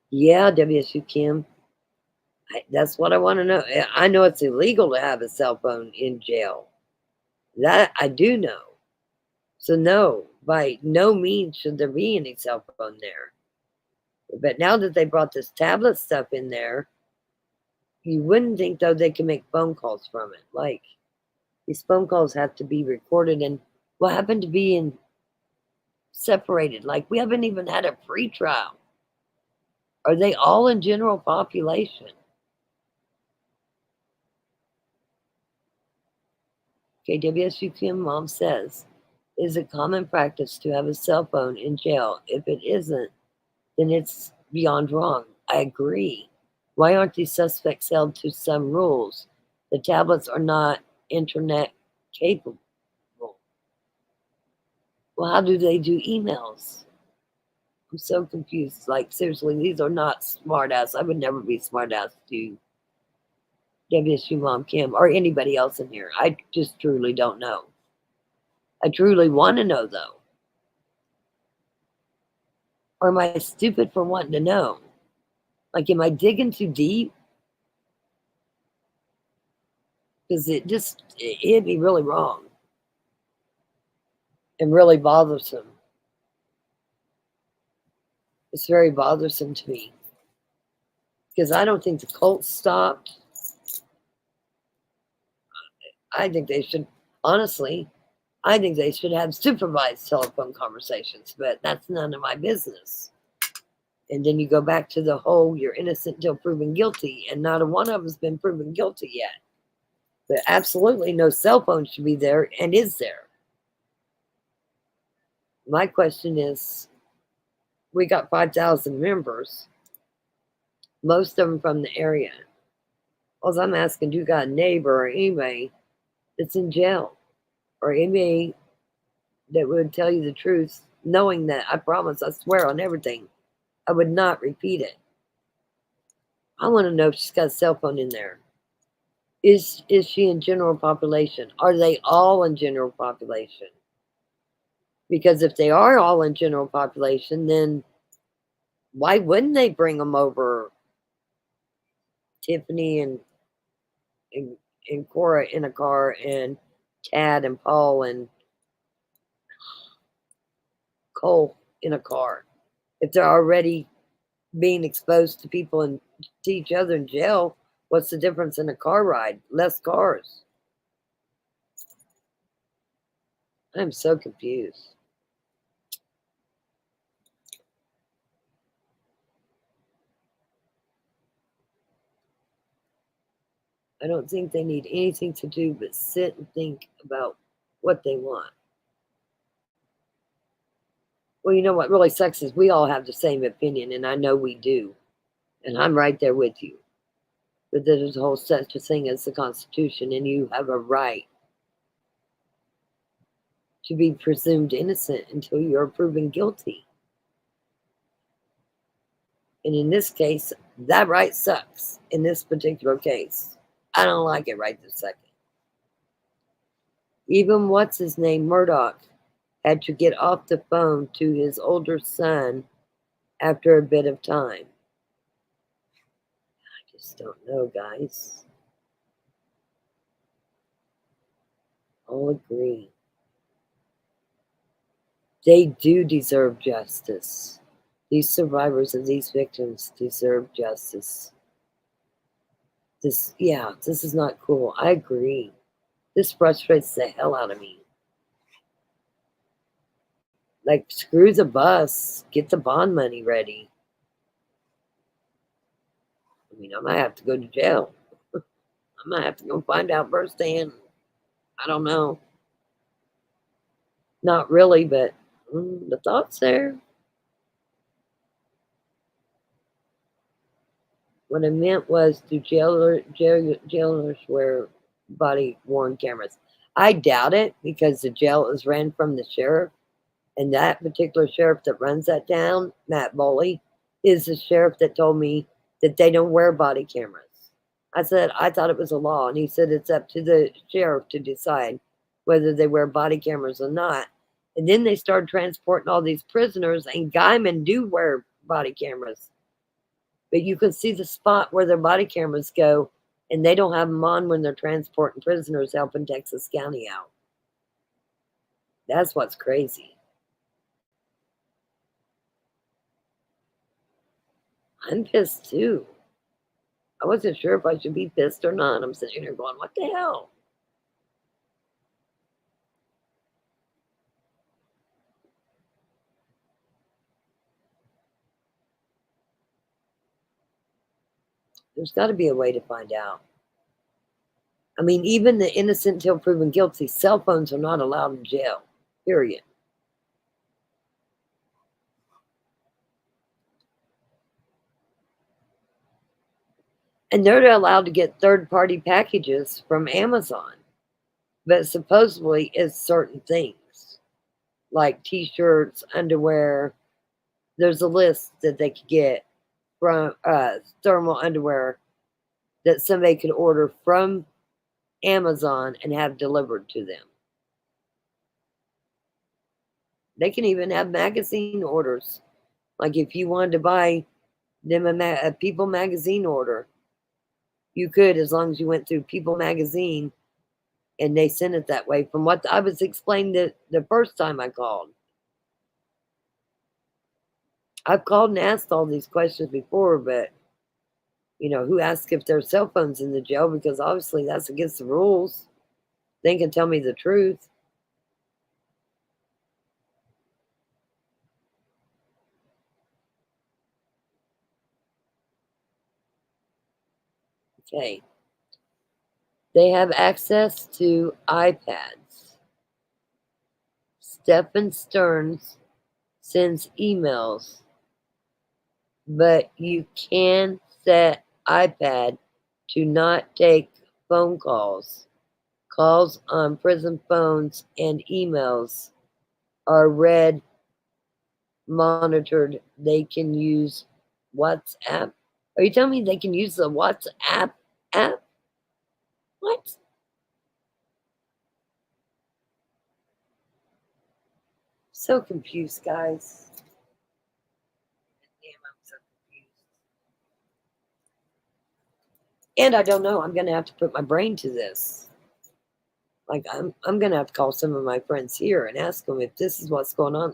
[SPEAKER 1] Yeah, WSU Kim. That's what I want to know. I know it's illegal to have a cell phone in jail. That I do know. So no, by no means should there be any cell phone there. But now that they brought this tablet stuff in there, you wouldn't think, though, they can make phone calls from it. Like, these phone calls have to be recorded, and what happened to being separated? Like, we haven't even had a pretrial. Are they all in general population? Okay, WSU Kim mom says, is it common practice to have a cell phone in jail? If it isn't, then it's beyond wrong. I agree. Why aren't these suspects held to some rules? The tablets are not internet capable. Well, how do they do emails? I'm so confused. Like, seriously, these are not smart ass. I would never be smart ass to WSU Mom Kim or anybody else in here. I just truly don't know. I truly want to know, though. Or am I stupid for wanting to know? Like, am I digging too deep? Because it hit me really wrong and really bothersome. It's very bothersome to me because I don't think the cult stopped. I think they should, honestly, I think they should have supervised telephone conversations, but that's none of my business. And then you go back to the whole you're innocent until proven guilty, and not a one of them has been proven guilty yet. But absolutely no cell phone should be there, and is there. My question is, we got 5,000 members, most of them from the area. All I'm asking, do you got a neighbor or anybody that's in jail or anybody that would tell you the truth, knowing that I promise, I swear on everything, I would not repeat it. I want to know if she's got a cell phone in there. Is she in general population? Are they all in general population? Because if they are all in general population, then why wouldn't they bring them over, Tiffany and Cora in a car, and Tad and Paul and Cole in a car? If they're already being exposed to people and to each other in jail, what's the difference in a car ride? Less cars. I'm so confused. I don't think they need anything to do but sit and think about what they want. Well, you know what really sucks is we all have the same opinion, and I know we do. And I'm right there with you. But there's a whole such a thing as the Constitution, and you have a right to be presumed innocent until you're proven guilty. And in this case, that right sucks in this particular case. I don't like it right this second. Even what's his name, Murdoch, had to get off the phone to his older son after a bit of time. I just don't know, guys. I'll agree. They do deserve justice. These survivors and these victims deserve justice. This is not cool. I agree. This frustrates the hell out of me. Like, screw the bus. Get the bond money ready. I mean, I might have to go to jail. I might have to go find out firsthand. I don't know. Not really, but the thought's there. What I meant was, do jailers wear body-worn cameras? I doubt it, because the jail is ran from the sheriff, and that particular sheriff that runs that town, Matt Boley, is the sheriff that told me that they don't wear body cameras. I said, I thought it was a law, and he said it's up to the sheriff to decide whether they wear body cameras or not. And then they started transporting all these prisoners, and guymen do wear body cameras. But you can see the spot where their body cameras go, and they don't have them on when they're transporting prisoners helping Texas County out. That's what's crazy. I'm pissed too. I wasn't sure if I should be pissed or not. I'm sitting here going, what the hell? There's got to be a way to find out. I mean, even the innocent until proven guilty, cell phones are not allowed in jail, period. And they're allowed to get third-party packages from Amazon, but supposedly it's certain things. like t-shirts, underwear. There's a list that they could get from thermal underwear that somebody could order from Amazon and have delivered to them. They can even have magazine orders. Like if you wanted to buy them a People magazine order, you could, as long as you went through People magazine and they sent it that way. From what I was explained the first time I called. I've called and asked all these questions before, but who asked if there's cell phones in the jail? Because obviously that's against the rules. They can tell me the truth. Okay. They have access to iPads. Stephen Stearns sends emails, but you can set iPad to not take phone calls. Calls on prison phones and emails are read, monitored. They can use WhatsApp. Are you telling me they can use the WhatsApp app? What? So confused, guys. Damn, I'm so confused. And I don't know. I'm gonna have to put my brain to this. Like I'm gonna have to call some of my friends here and ask them if this is what's going on.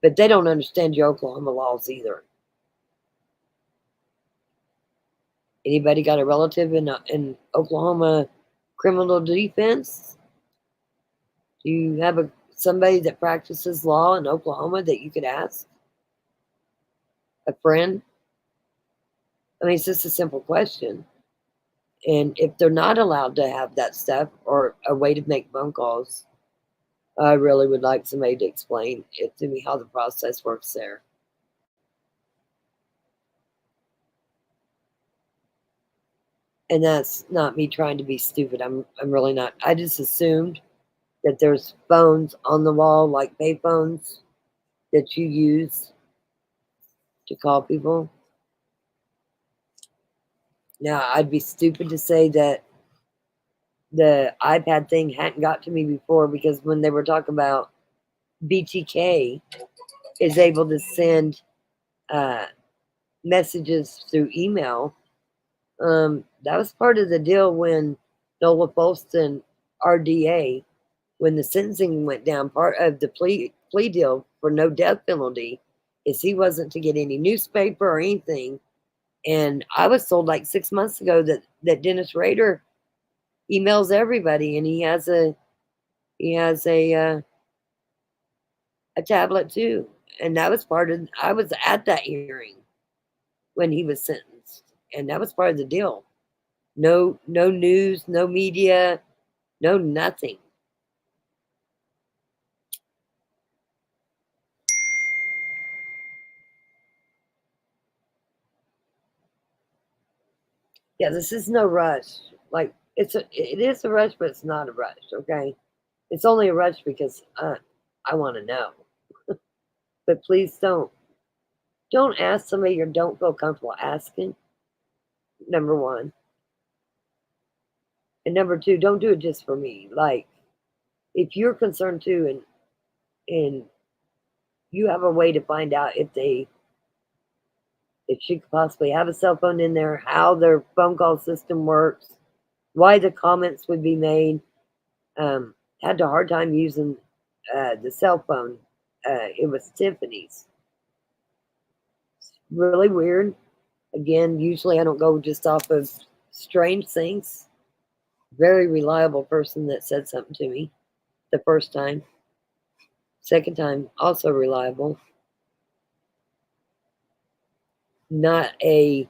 [SPEAKER 1] But they don't understand your Oklahoma laws either. Anybody got a relative in Oklahoma criminal defense? Do you have somebody that practices law in Oklahoma that you could ask? A friend? I mean, it's just a simple question. And if they're not allowed to have that stuff or a way to make phone calls, I really would like somebody to explain it to me how the process works there. And that's not me trying to be stupid. I'm really not. I just assumed that there's phones on the wall, like pay phones, that you use to call people. Now, I'd be stupid to say that the iPad thing hadn't got to me before, because when they were talking about BTK is able to send messages through email, that was part of the deal when Nola Folston, RDA, when the sentencing went down, part of the plea deal for no death penalty is he wasn't to get any newspaper or anything. And I was told like 6 months ago that Dennis Rader emails everybody, and he has a tablet too. And that was I was at that hearing when he was sentenced, and that was part of the deal. No news, no media, no nothing. Yeah, this is no rush. Like it is a rush, but it's not a rush. Okay, it's only a rush because I want to know. But please don't ask somebody you don't feel comfortable asking. Number one, and number two, don't do it just for me. Like if you're concerned too, and you have a way to find out if she could possibly have a cell phone in there, how their phone call system works, why the comments would be made. Had a hard time using the cell phone. It was Tiffany's. Really weird. Again, usually I don't go just off of strange things. Very reliable person that said something to me the first time. Second time, also reliable. Not a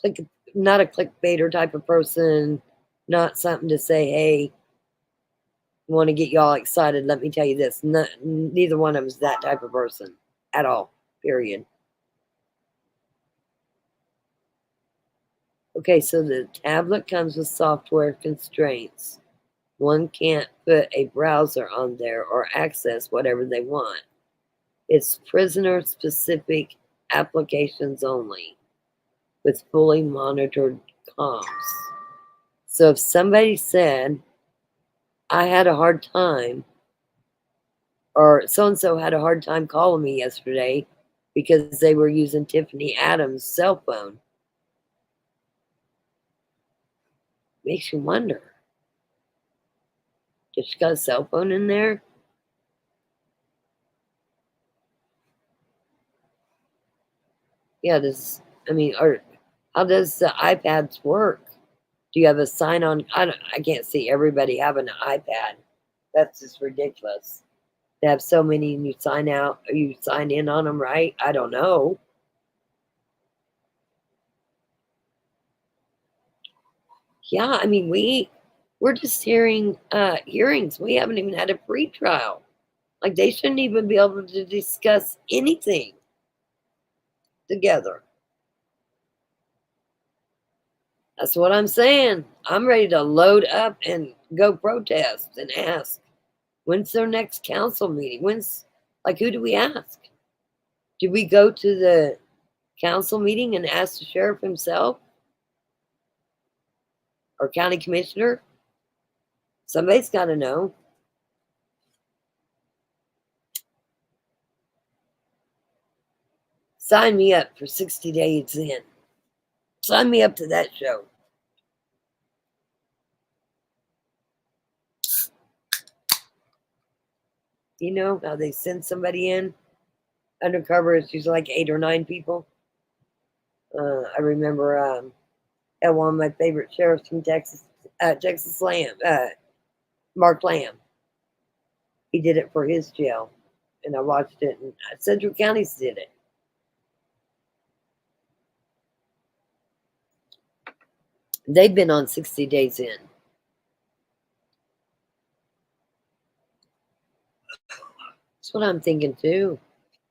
[SPEAKER 1] clickbaiter type of person. Not something to say, hey, want to get y'all excited. Let me tell you this. Neither one of them is that type of person at all. Period. Okay, so the tablet comes with software constraints. One can't put a browser on there or access whatever they want. It's prisoner-specific applications only, with fully monitored comms. So if somebody said, I had a hard time, or so-and-so had a hard time calling me yesterday because they were using Tiffany Adams' cell phone, makes you wonder. Did she got a cell phone in there? Yeah, or how does the iPads work? Do you have a sign on? I can't see everybody having an iPad. That's just ridiculous. They have so many and you sign out, or you sign in on them, right? I don't know. Yeah, I mean, we're just hearing hearings. We haven't even had a pre-trial. Like, they shouldn't even be able to discuss anything together. That's what I'm saying. I'm ready to load up and go protest and ask, when's their next council meeting? Who do we ask? Do we go to the council meeting and ask the sheriff himself? Or county commissioner? Somebody's got to know. Sign me up for 60 Days In. Sign me up to that show. You know how they send somebody in undercover? It's usually like 8 or 9 people. I remember at one of my favorite sheriffs from Texas, Texas Lamb, Mark Lamb. He did it for his jail, and I watched it. And Central Counties did it. They've been on 60 Days In. That's what I'm thinking too.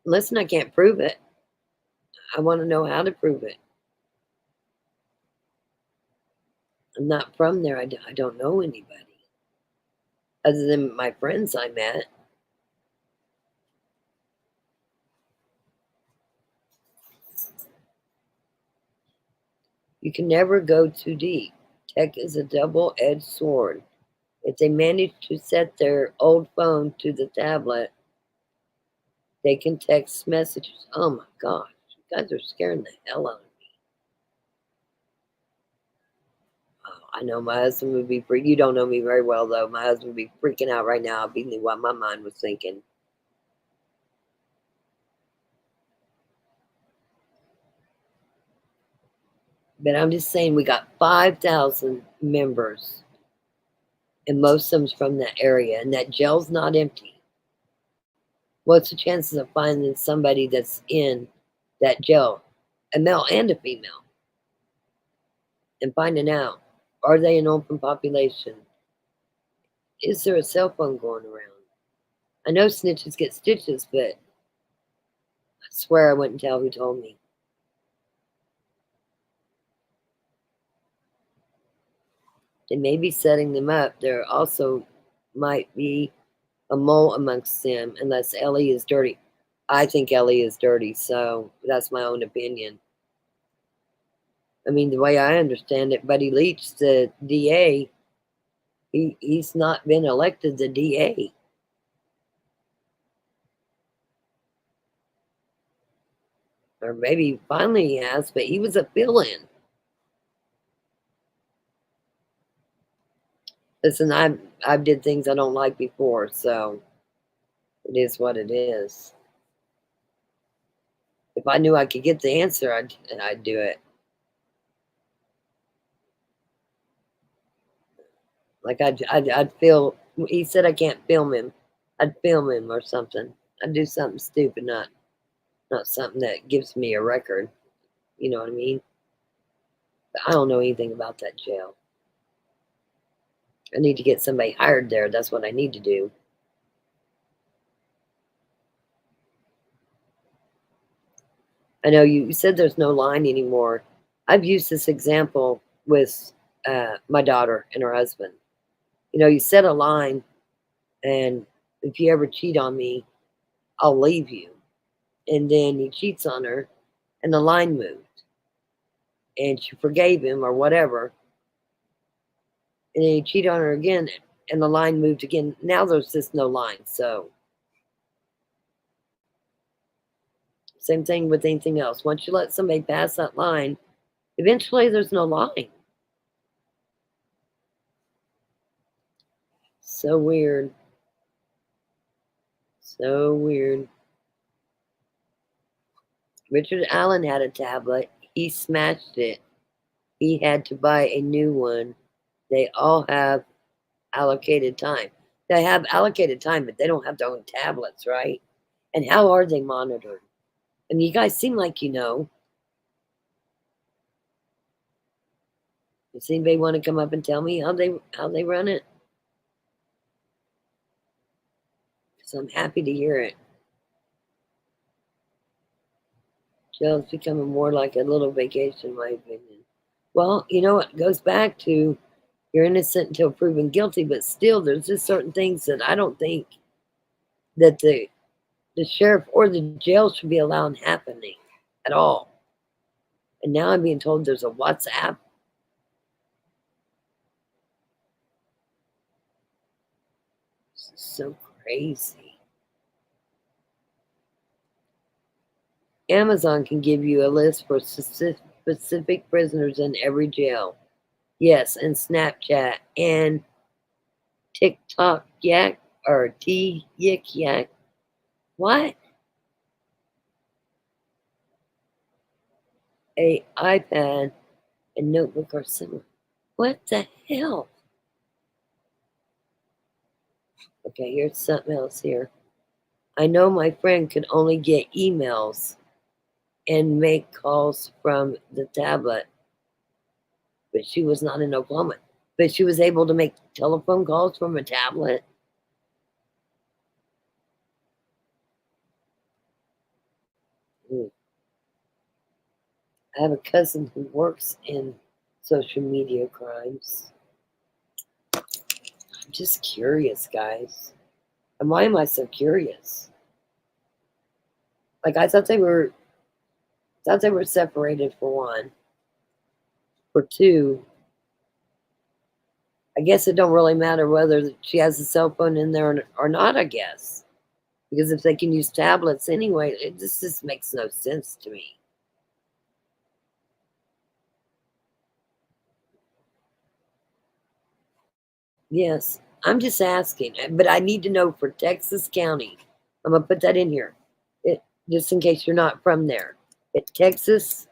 [SPEAKER 1] Listen, I can't prove it. I want to know how to prove it. I'm not from there. I don't know anybody other than my friends I met. You can never go too deep. Tech is a double-edged sword. If they manage to set their old phone to the tablet, they can text messages. Oh my gosh, you guys are scaring the hell out of me. Oh, I know my husband would be freaking. You don't know me very well, though. My husband would be freaking out right now, being what my mind was thinking. But I'm just saying, we got 5,000 members, and most of them's from that area, and that jail's not empty. What's the chances of finding somebody that's in that jail, a male and a female, and finding out, are they an open population? Is there a cell phone going around? I know snitches get stitches, but I swear I wouldn't tell who told me. They may be setting them up. There also might be a mole amongst them, unless Ellie is dirty. I think Ellie is dirty, so that's my own opinion. I mean, the way I understand it, Buddy Leach, the DA, he's not been elected the DA. Or maybe finally he has, but he was a fill-in. Listen, I did things I don't like before, so it is what it is. If I knew I could get the answer, I'd do it. Like I'd feel. He said I can't film him. I'd film him or something. I'd do something stupid, not something that gives me a record. You know what I mean? But I don't know anything about that jail. I need to get somebody hired there. That's what I need to do. I know you said there's no line anymore. I've used this example with my daughter and her husband. You know, you set a line, and if you ever cheat on me, I'll leave you. And then he cheats on her, and the line moved. And she forgave him or whatever. And then he cheated on her again, and the line moved again. Now there's just no line. So, same thing with anything else. Once you let somebody pass that line, eventually there's no line. So weird. So weird. Richard Allen had a tablet. He smashed it. He had to buy a new one. They all have allocated time. They have allocated time, but they don't have their own tablets, right? And how are they monitored? And you guys seem like you know. Does anybody want to come up and tell me how they run it? Because I'm happy to hear it. Jail's becoming more like a little vacation, in my opinion. Well, you know, it goes back to you're innocent until proven guilty, but still there's just certain things that I don't think that the sheriff or the jail should be allowing happening at all. And now I'm being told there's a WhatsApp. This is so crazy. Amazon can give you a list for specific prisoners in every jail. Yes, and Snapchat and TikTok Yak or Yik Yak. What? A iPad and notebook are similar. What the hell? Okay, here's something else here. I know my friend could only get emails and make calls from the tablet, but she was not in Oklahoma. But she was able to make telephone calls from a tablet. I have a cousin who works in social media crimes. I'm just curious, guys. And why am I so curious? Like I thought they were separated for one. For two, I guess it don't really matter whether she has a cell phone in there or not, I guess. Because if they can use tablets anyway, it just makes no sense to me. Yes, I'm just asking, but I need to know for Texas County. I'm going to put that in here, just in case you're not from there. At Texas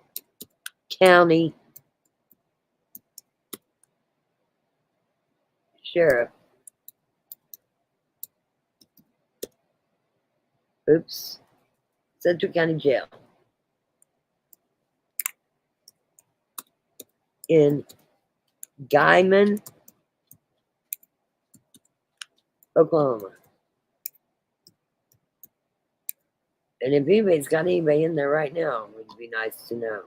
[SPEAKER 1] County Sheriff. Oops. Central County Jail. In Guyman, Oklahoma. And if anybody's got anybody in there right now, it would be nice to know.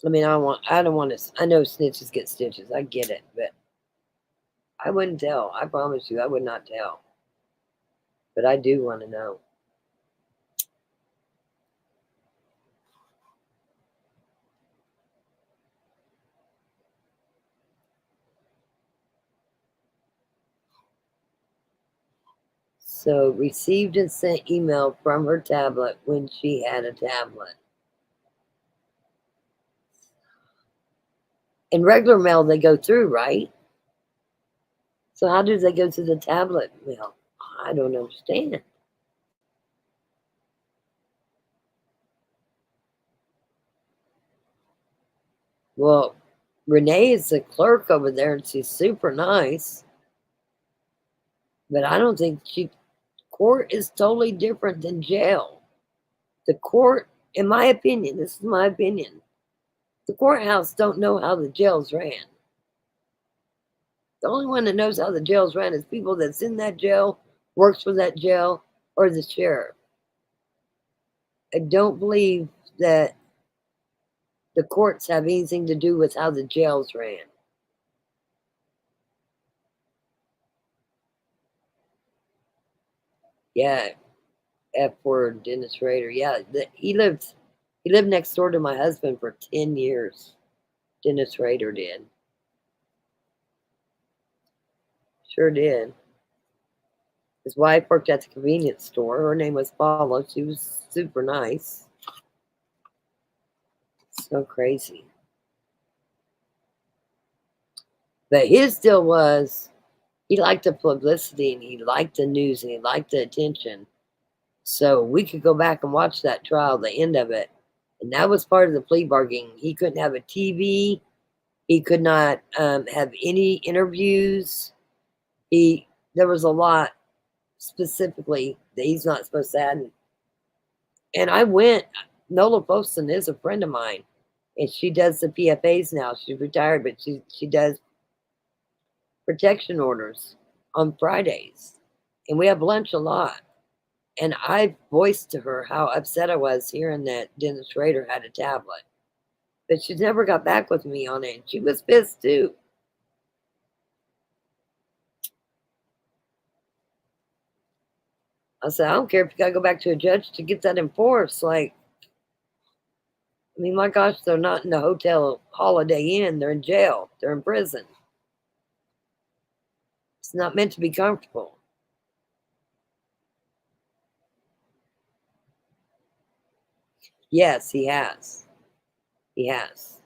[SPEAKER 1] I mean, I don't want to, I know snitches get stitches. I get it, but I wouldn't tell. I promise you, I would not tell. But I do want to know. So, received and sent email from her tablet when she had a tablet. In regular mail, they go through, right? So, how do they go to the tablet mail? I don't understand. Well, Renee is the clerk over there, and she's super nice. But I don't think court is totally different than jail. The court, in my opinion, this is my opinion, the courthouse don't know how the jails ran. The only one that knows how the jails ran is people that's in that jail, works for that jail, or the sheriff. I don't believe that the courts have anything to do with how the jails ran. Yeah, F word, Dennis Rader. Yeah, he lived next door to my husband for 10 years. Dennis Rader did. Sure did. His wife worked at the convenience store. Her name was Paula. She was super nice. So crazy. But his deal was he liked the publicity and he liked the news and he liked the attention. So we could go back and watch that trial, the end of it. And that was part of the plea bargaining. He couldn't have a TV. He could not have any interviews. There was a lot specifically that he's not supposed to have. And I went. Nola Poston is a friend of mine, and she does the PFAs now. She's retired, but she does protection orders on Fridays, and we have lunch a lot. And I voiced to her how upset I was hearing that Dennis Rader had a tablet, but she never got back with me on it. And she was pissed too. I said, I don't care if you got to go back to a judge to get that enforced. Like, I mean, my gosh, they're not in the hotel Holiday Inn. They're in jail. They're in prison. It's not meant to be comfortable. Yes, he has. He has.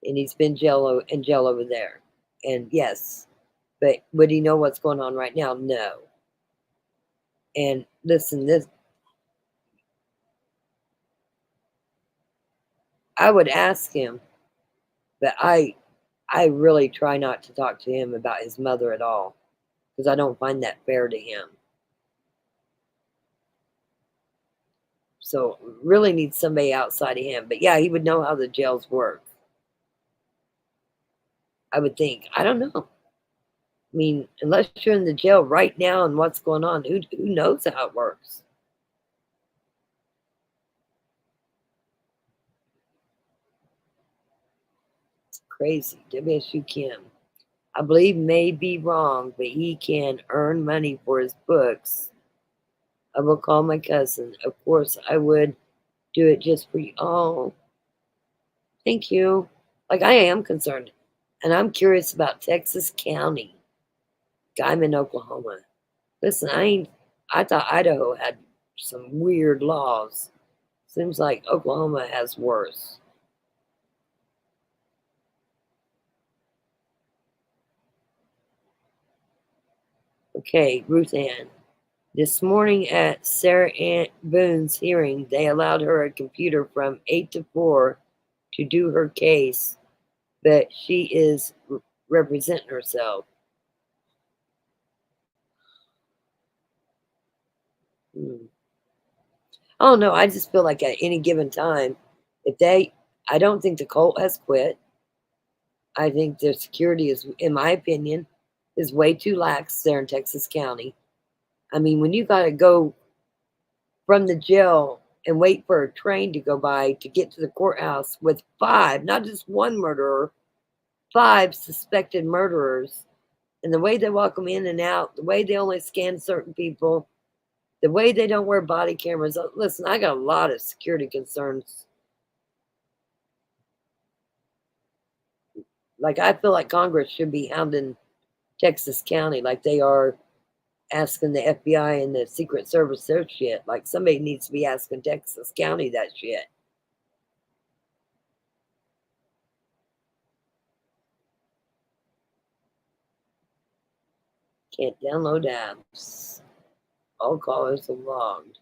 [SPEAKER 1] And he's been in jail over there. And yes, but would he know what's going on right now? No. And listen, I would ask him, but I really try not to talk to him about his mother at all because I don't find that fair to him. So really needs somebody outside of him. But yeah, he would know how the jails work. I would think. I don't know. I mean, unless you're in the jail right now and what's going on, who knows how it works? It's crazy. WSU Kim. I believe may be wrong, but he can earn money for his books. I will call my cousin. Of course, I would do it just for you. Oh, thank you. Like, I am concerned. And I'm curious about Texas County. Guyman, Oklahoma. Listen, I thought Idaho had some weird laws. Seems like Oklahoma has worse. Okay, Ruth Ann. This morning at Sarah Ann Boone's hearing, they allowed her a computer from 8 to 4 to do her case, but she is representing herself. Oh no, I just feel like at any given time, I don't think the cult has quit. I think their security is, in my opinion, is way too lax there in Texas County. I mean, when you got to go from the jail and wait for a train to go by to get to the courthouse with 5, not just one murderer, 5 suspected murderers, and the way they walk them in and out, the way they only scan certain people, the way they don't wear body cameras. Listen, I got a lot of security concerns. Like, I feel like Congress should be hounding Texas County like they are asking the FBI and the Secret Service their shit. Like, somebody needs to be asking Texas County that shit. Can't download apps. All callers are logged.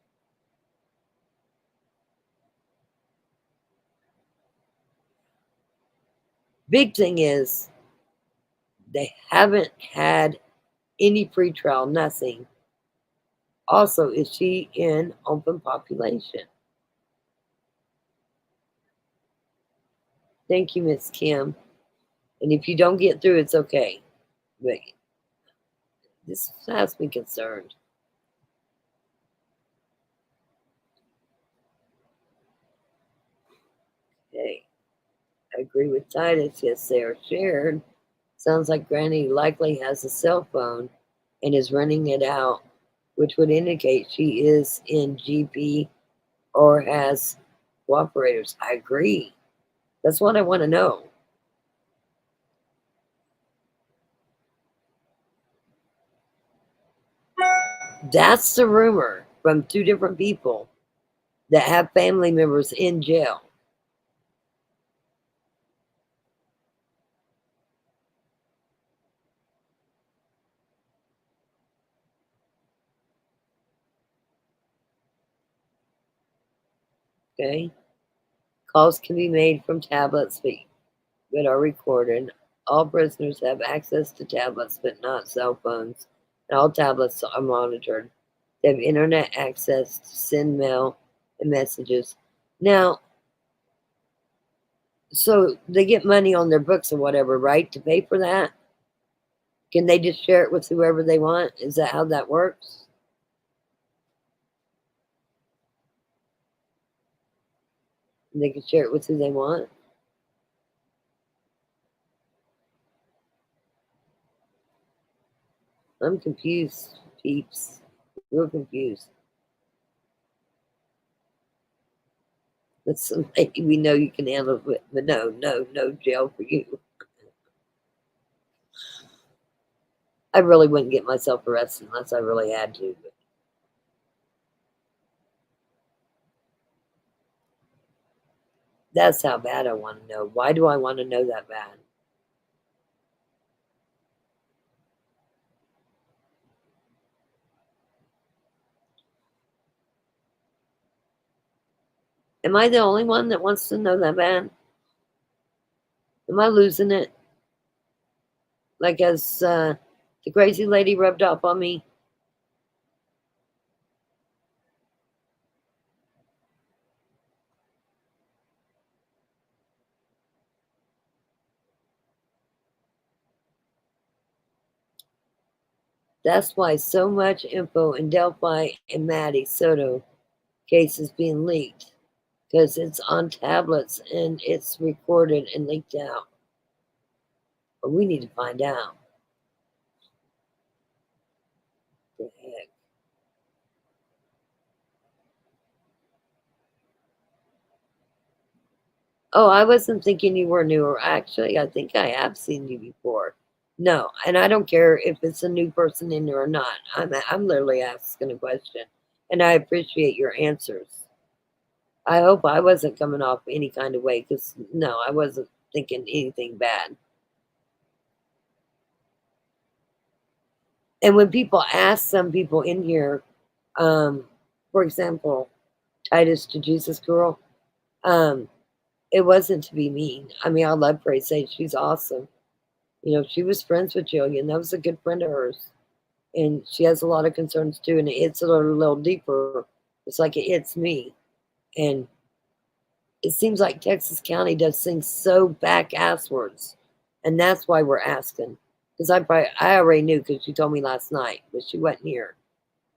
[SPEAKER 1] Big thing is they haven't had any pretrial, nothing. Also, is she in open population? Thank you, Miss Kim. And if you don't get through, it's okay. But this has me concerned. Okay. I agree with Titus. Yes, they are shared. Sounds like Granny likely has a cell phone and is running it out, which would indicate she is in GP or has cooperators. I agree. That's what I want to know. That's the rumor from two different people that have family members in jail. Okay? Calls can be made from tablets but are recorded. All prisoners have access to tablets, but not cell phones. And all tablets are monitored. They have internet access to send mail and messages. Now, so they get money on their books or whatever, right? To pay for that? Can they just share it with whoever they want? Is that how that works? They can share it with who they want? I'm confused, peeps. Real confused. That's somebody we know you can handle it with, but no jail for you. I really wouldn't get myself arrested unless I really had to. But that's how bad I want to know. Why do I want to know that bad? Am I the only one that wants to know that bad? Am I losing it? Like, as the crazy lady rubbed off on me? That's why so much info in Delphi and Maddie Soto case is being leaked. Because it's on tablets and it's recorded and leaked out. But we need to find out. What the heck? Oh, I wasn't thinking you were newer. Actually, I think I have seen you before. No, and I don't care if it's a new person in there or not. I'm literally asking a question, and I appreciate your answers. I hope I wasn't coming off any kind of way, because no, I wasn't thinking anything bad. And when people ask some people in here, um, for example, Titus to Jesus girl, um, it wasn't to be mean. I mean, I love Praise Sage. She's awesome. You know, she was friends with Jillian. That was a good friend of hers. And she has a lot of concerns too. And it hits a little deeper. It's like it hits me. And it seems like Texas County does things so back asswards. And that's why we're asking. Because I already knew because she told me last night, but she wasn't here.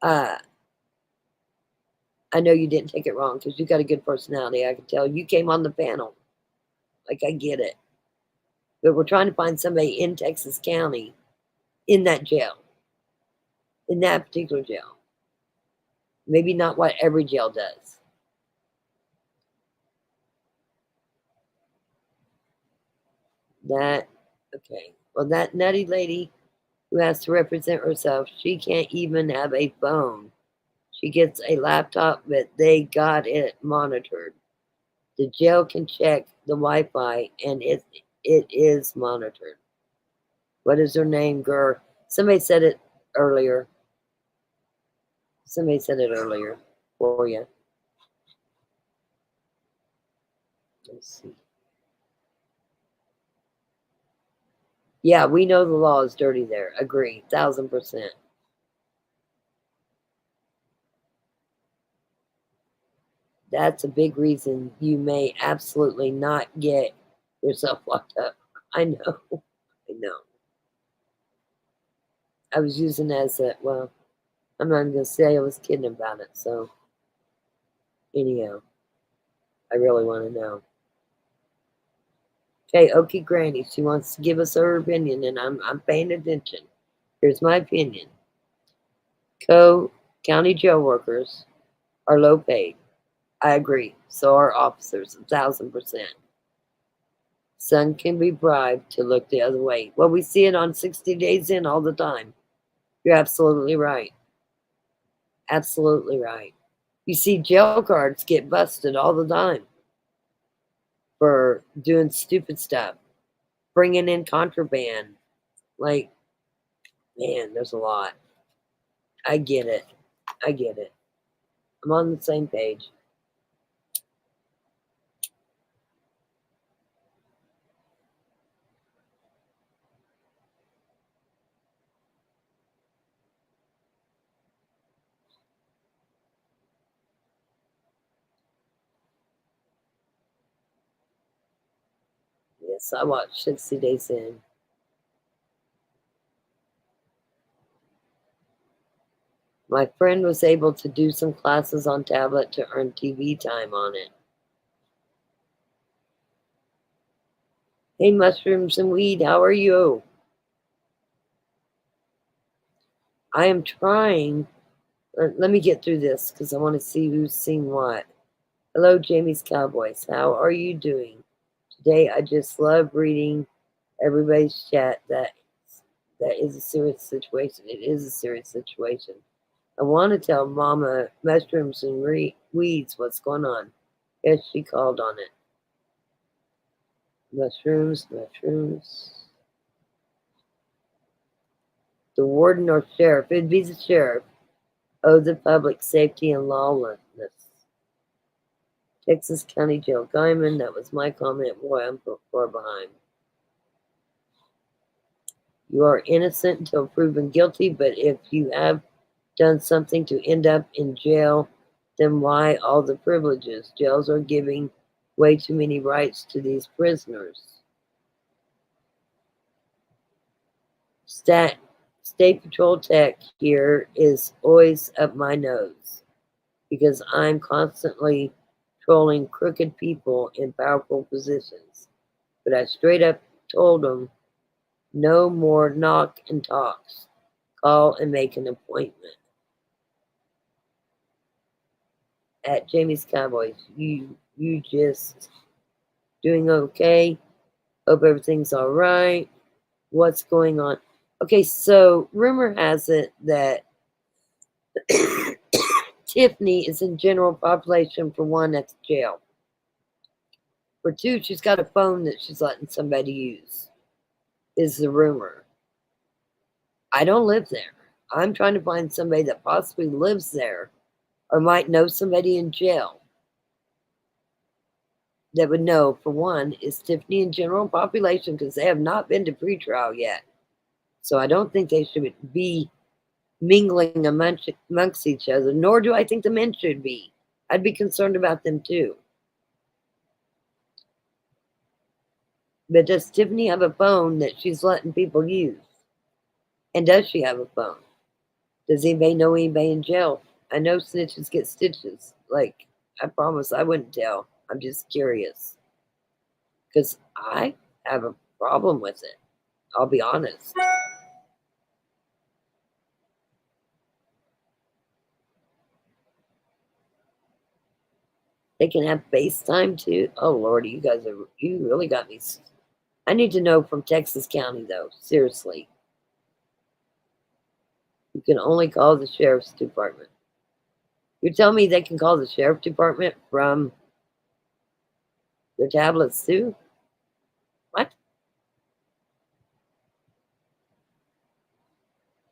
[SPEAKER 1] Uh, I know you didn't take it wrong because you got a good personality. I can tell you came on the panel. Like, I get it. But we're trying to find somebody in Texas County in that jail, in that particular jail. Maybe not what every jail does. Okay. Well, that nutty lady who has to represent herself, she can't even have a phone. She gets a laptop, but they got it monitored. The jail can check the Wi-Fi, and it is monitored. What is her name, girl? Somebody said it earlier. Somebody said it earlier for you. Let's see. Yeah, we know the law is dirty there. Agree. 1,000%. That's a big reason you may absolutely not get yourself locked up. I know. I know. I was using it as a, well, I'm not even going to say I was kidding about it. So, anyhow, I really want to know. Okay, Okie Granny, she wants to give us her opinion, and I'm paying attention. Here's my opinion. County jail workers are low paid. I agree. So are officers, 1,000%. Some can be bribed to look the other way. Well, we see it on 60 Days In all the time. You're absolutely right. Absolutely right. You see jail guards get busted all the time for doing stupid stuff, bringing in contraband. Like, man, there's a lot. I get it. I get it. I'm on the same page. Yes, I watched 60 Days In. My friend was able to do some classes on tablet to earn TV time on it. Hey, mushrooms and weed, how are you? I am trying. Let me get through this because I want to see who's seen what. Hello, Jamie's Cowboys. How are you doing? Today, I just love reading everybody's chat. That is a serious situation. It is a serious situation. I want to tell Mama Mushrooms and Weeds what's going on. Yes, she called on it. Mushrooms. The warden or sheriff. It'd be the sheriff. Oh, the public safety and lawlessness. Texas County Jail. Guyman, that was my comment. Boy, I'm far behind. You are innocent until proven guilty, but if you have done something to end up in jail, then why all the privileges? Jails are giving way too many rights to these prisoners. State Patrol Tech here is always up my nose because I'm constantly trolling crooked people in powerful positions. But I straight up told them, no more knock and talks. Call and make an appointment. At Jamie's Cowboys, you just doing okay? Hope everything's all right. What's going on? Okay, so rumor has it that Tiffany is in general population for one at the jail. For two, she's got a phone that she's letting somebody use, is the rumor. I don't live there. I'm trying to find somebody that possibly lives there or might know somebody in jail that would know, for one, is Tiffany in general population because they have not been to pretrial yet. So I don't think they should be mingling amongst each other, nor do I think the men should be. I'd be concerned about them too. But does Tiffany have a phone that she's letting people use? And does she have a phone? Does anybody know anybody in jail? I know snitches get stitches. Like, I promise I wouldn't tell. I'm just curious. Because I have a problem with it. I'll be honest. They can have FaceTime too. Oh Lordy, you really got me. I need to know from Texas County though. Seriously. You can only call the sheriff's department. You're telling me they can call the sheriff department from their tablets too? What?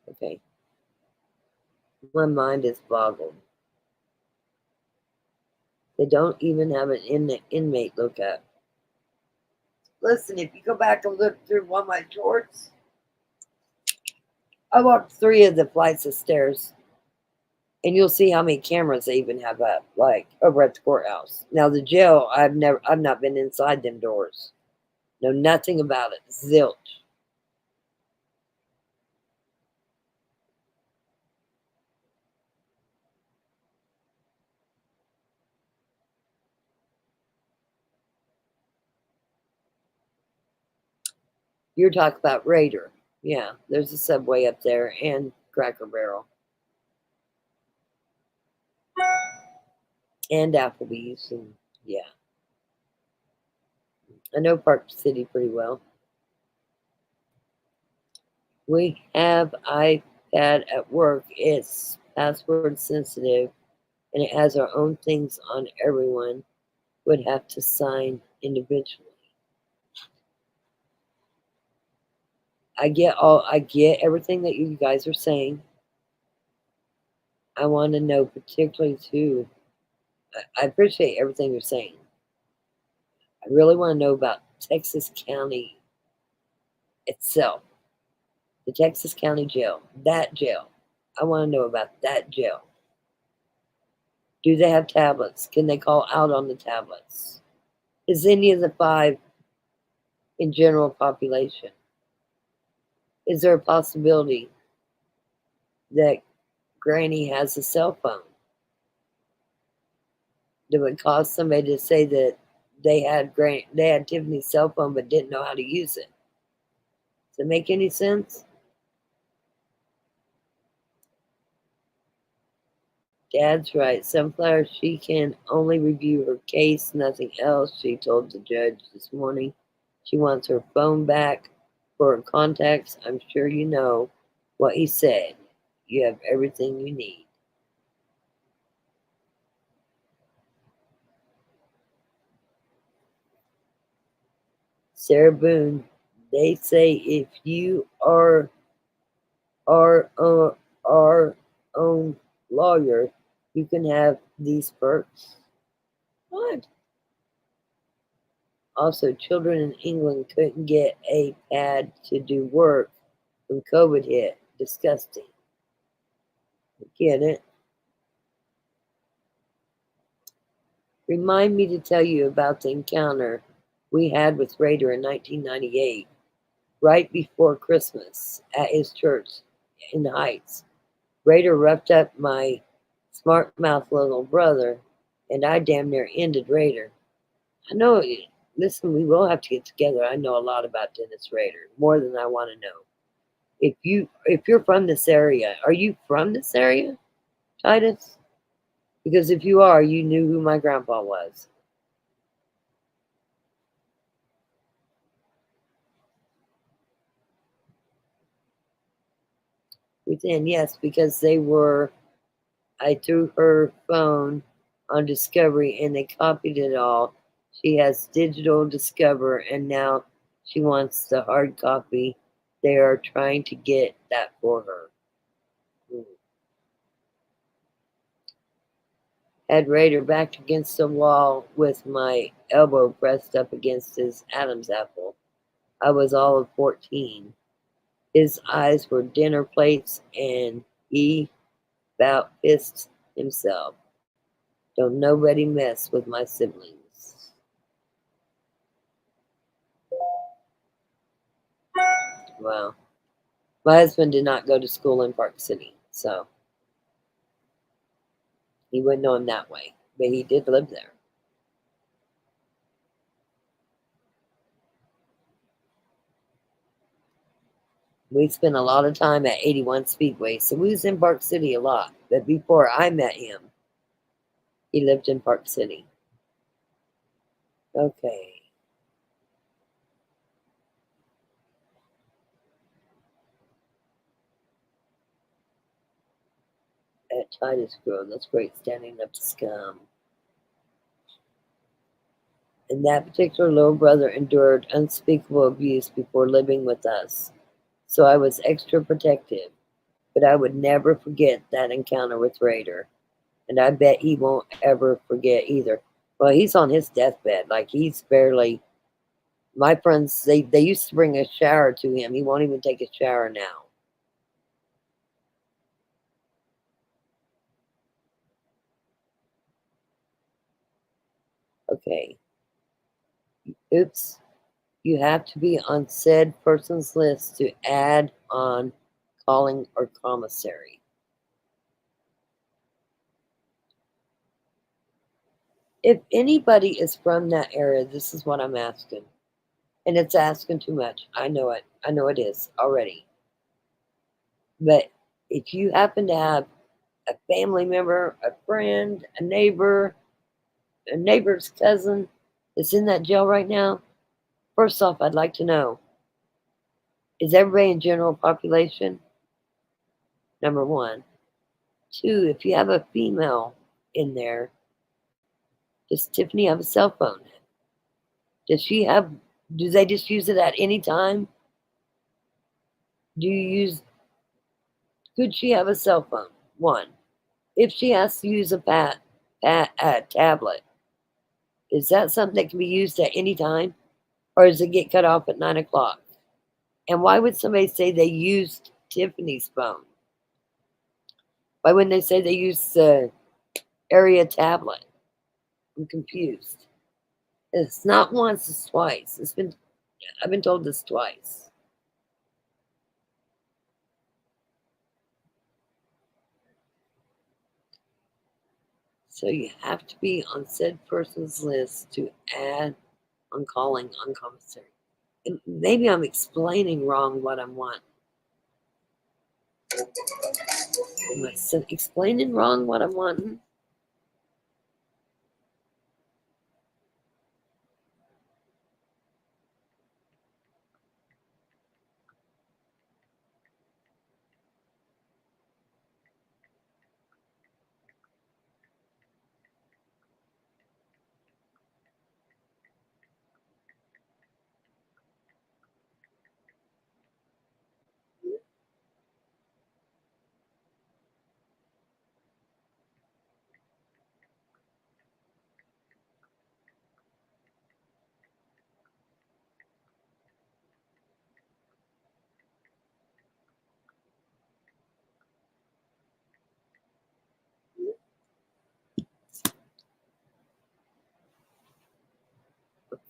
[SPEAKER 1] Okay. My mind is boggled. They don't even have an inmate lookup. Listen, if you go back and look through one of my shorts, I walked 3 of the flights of stairs, and you'll see how many cameras they even have up, like over at the courthouse. Now the jail, I've not been inside them doors. Know nothing about it. Zilch. You're talking about Raider. Yeah, there's a Subway up there and Cracker Barrel. And Applebee's. And yeah. I know Park City pretty well. We have iPad at work. It's password sensitive and it has our own things on. Everyone would have to sign individually. I get everything that you guys are saying. I want to know particularly too. I appreciate everything you're saying. I really want to know about Texas County itself. The Texas County Jail. That jail. I want to know about that jail. Do they have tablets? Can they call out on the tablets? Is any of the 5 in general population? Is there a possibility that Granny has a cell phone? That would cause somebody to say that they had Tiffany's cell phone but didn't know how to use it? Does it make any sense? Dad's right. Sunflower, she can only review her case, nothing else, she told the judge this morning. She wants her phone back for her contacts. I'm sure you know what he said. You have everything you need. Sarah Boone, they say if you are our own lawyer, you can have these perks. What? Also, children in England couldn't get a pad to do work when COVID hit. Disgusting. Get it? Remind me to tell you about the encounter we had with Raider in 1998, right before Christmas at his church in the Heights. Raider roughed up my smart mouth little brother, and I damn near ended Raider. I know, listen, we will have to get together. I know a lot about Dennis Rader, more than I want to know. If you're from this area, are you from this area, Titus? Because if you are, you knew who my grandpa was. Within, yes, because I threw her phone on Discovery and they copied it all. She has digital Discover and now she wants the hard copy. They are trying to get that for her. Had Raider backed against the wall with my elbow pressed up against his Adam's apple. I was all of 14. His eyes were dinner plates and he about pissed himself. Don't nobody mess with my siblings. Wow. My husband did not go to school in Park City, so he wouldn't know him that way. But he did live there. We spent a lot of time at 81 Speedway, so we was in Park City a lot. But before I met him, he lived in Park City. Okay. At Titus Grove, that's great, standing up to scum. And that particular little brother endured unspeakable abuse before living with us. So I was extra protective. But I would never forget that encounter with Raider. And I bet he won't ever forget either. Well, he's on his deathbed. Like, he's barely... My friends, they used to bring a shower to him. He won't even take a shower now. Okay. Oops. You have to be on said person's list to add on calling or commissary. If anybody is from that area, this is what I'm asking. And it's asking too much. I know it. I know it is already. But if you happen to have a family member, a friend, a neighbor's cousin that's in that jail right now, first off, I'd like to know, is everybody in general population? Number one. Two, if you have a female in there, does Tiffany have a cell phone? Do they just use it at any time? Could she have a cell phone? One. If she has to use a tablet, is that something that can be used at any time? Or does it get cut off at 9 o'clock? And why would somebody say they used Tiffany's phone? Why wouldn't they say they used the area tablet? I'm confused. It's not once, it's twice. I've been told this twice. So you have to be on said person's list to add on calling on commissary. And maybe I'm explaining wrong what I want. Am I explaining wrong what I'm wanting?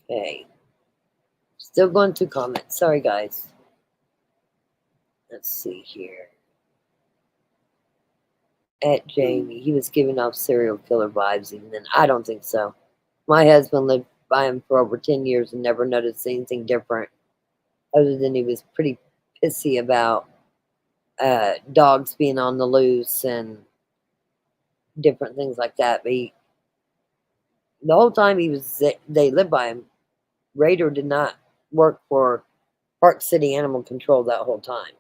[SPEAKER 1] Okay. Still going through comments. Sorry, guys. Let's see here. At Jamie, he was giving off serial killer vibes even then. I don't think so. My husband lived by him for over 10 years and never noticed anything different other than he was pretty pissy about dogs being on the loose and different things like that. But the whole time they lived by him, Raider did not work for Park City Animal Control that whole time.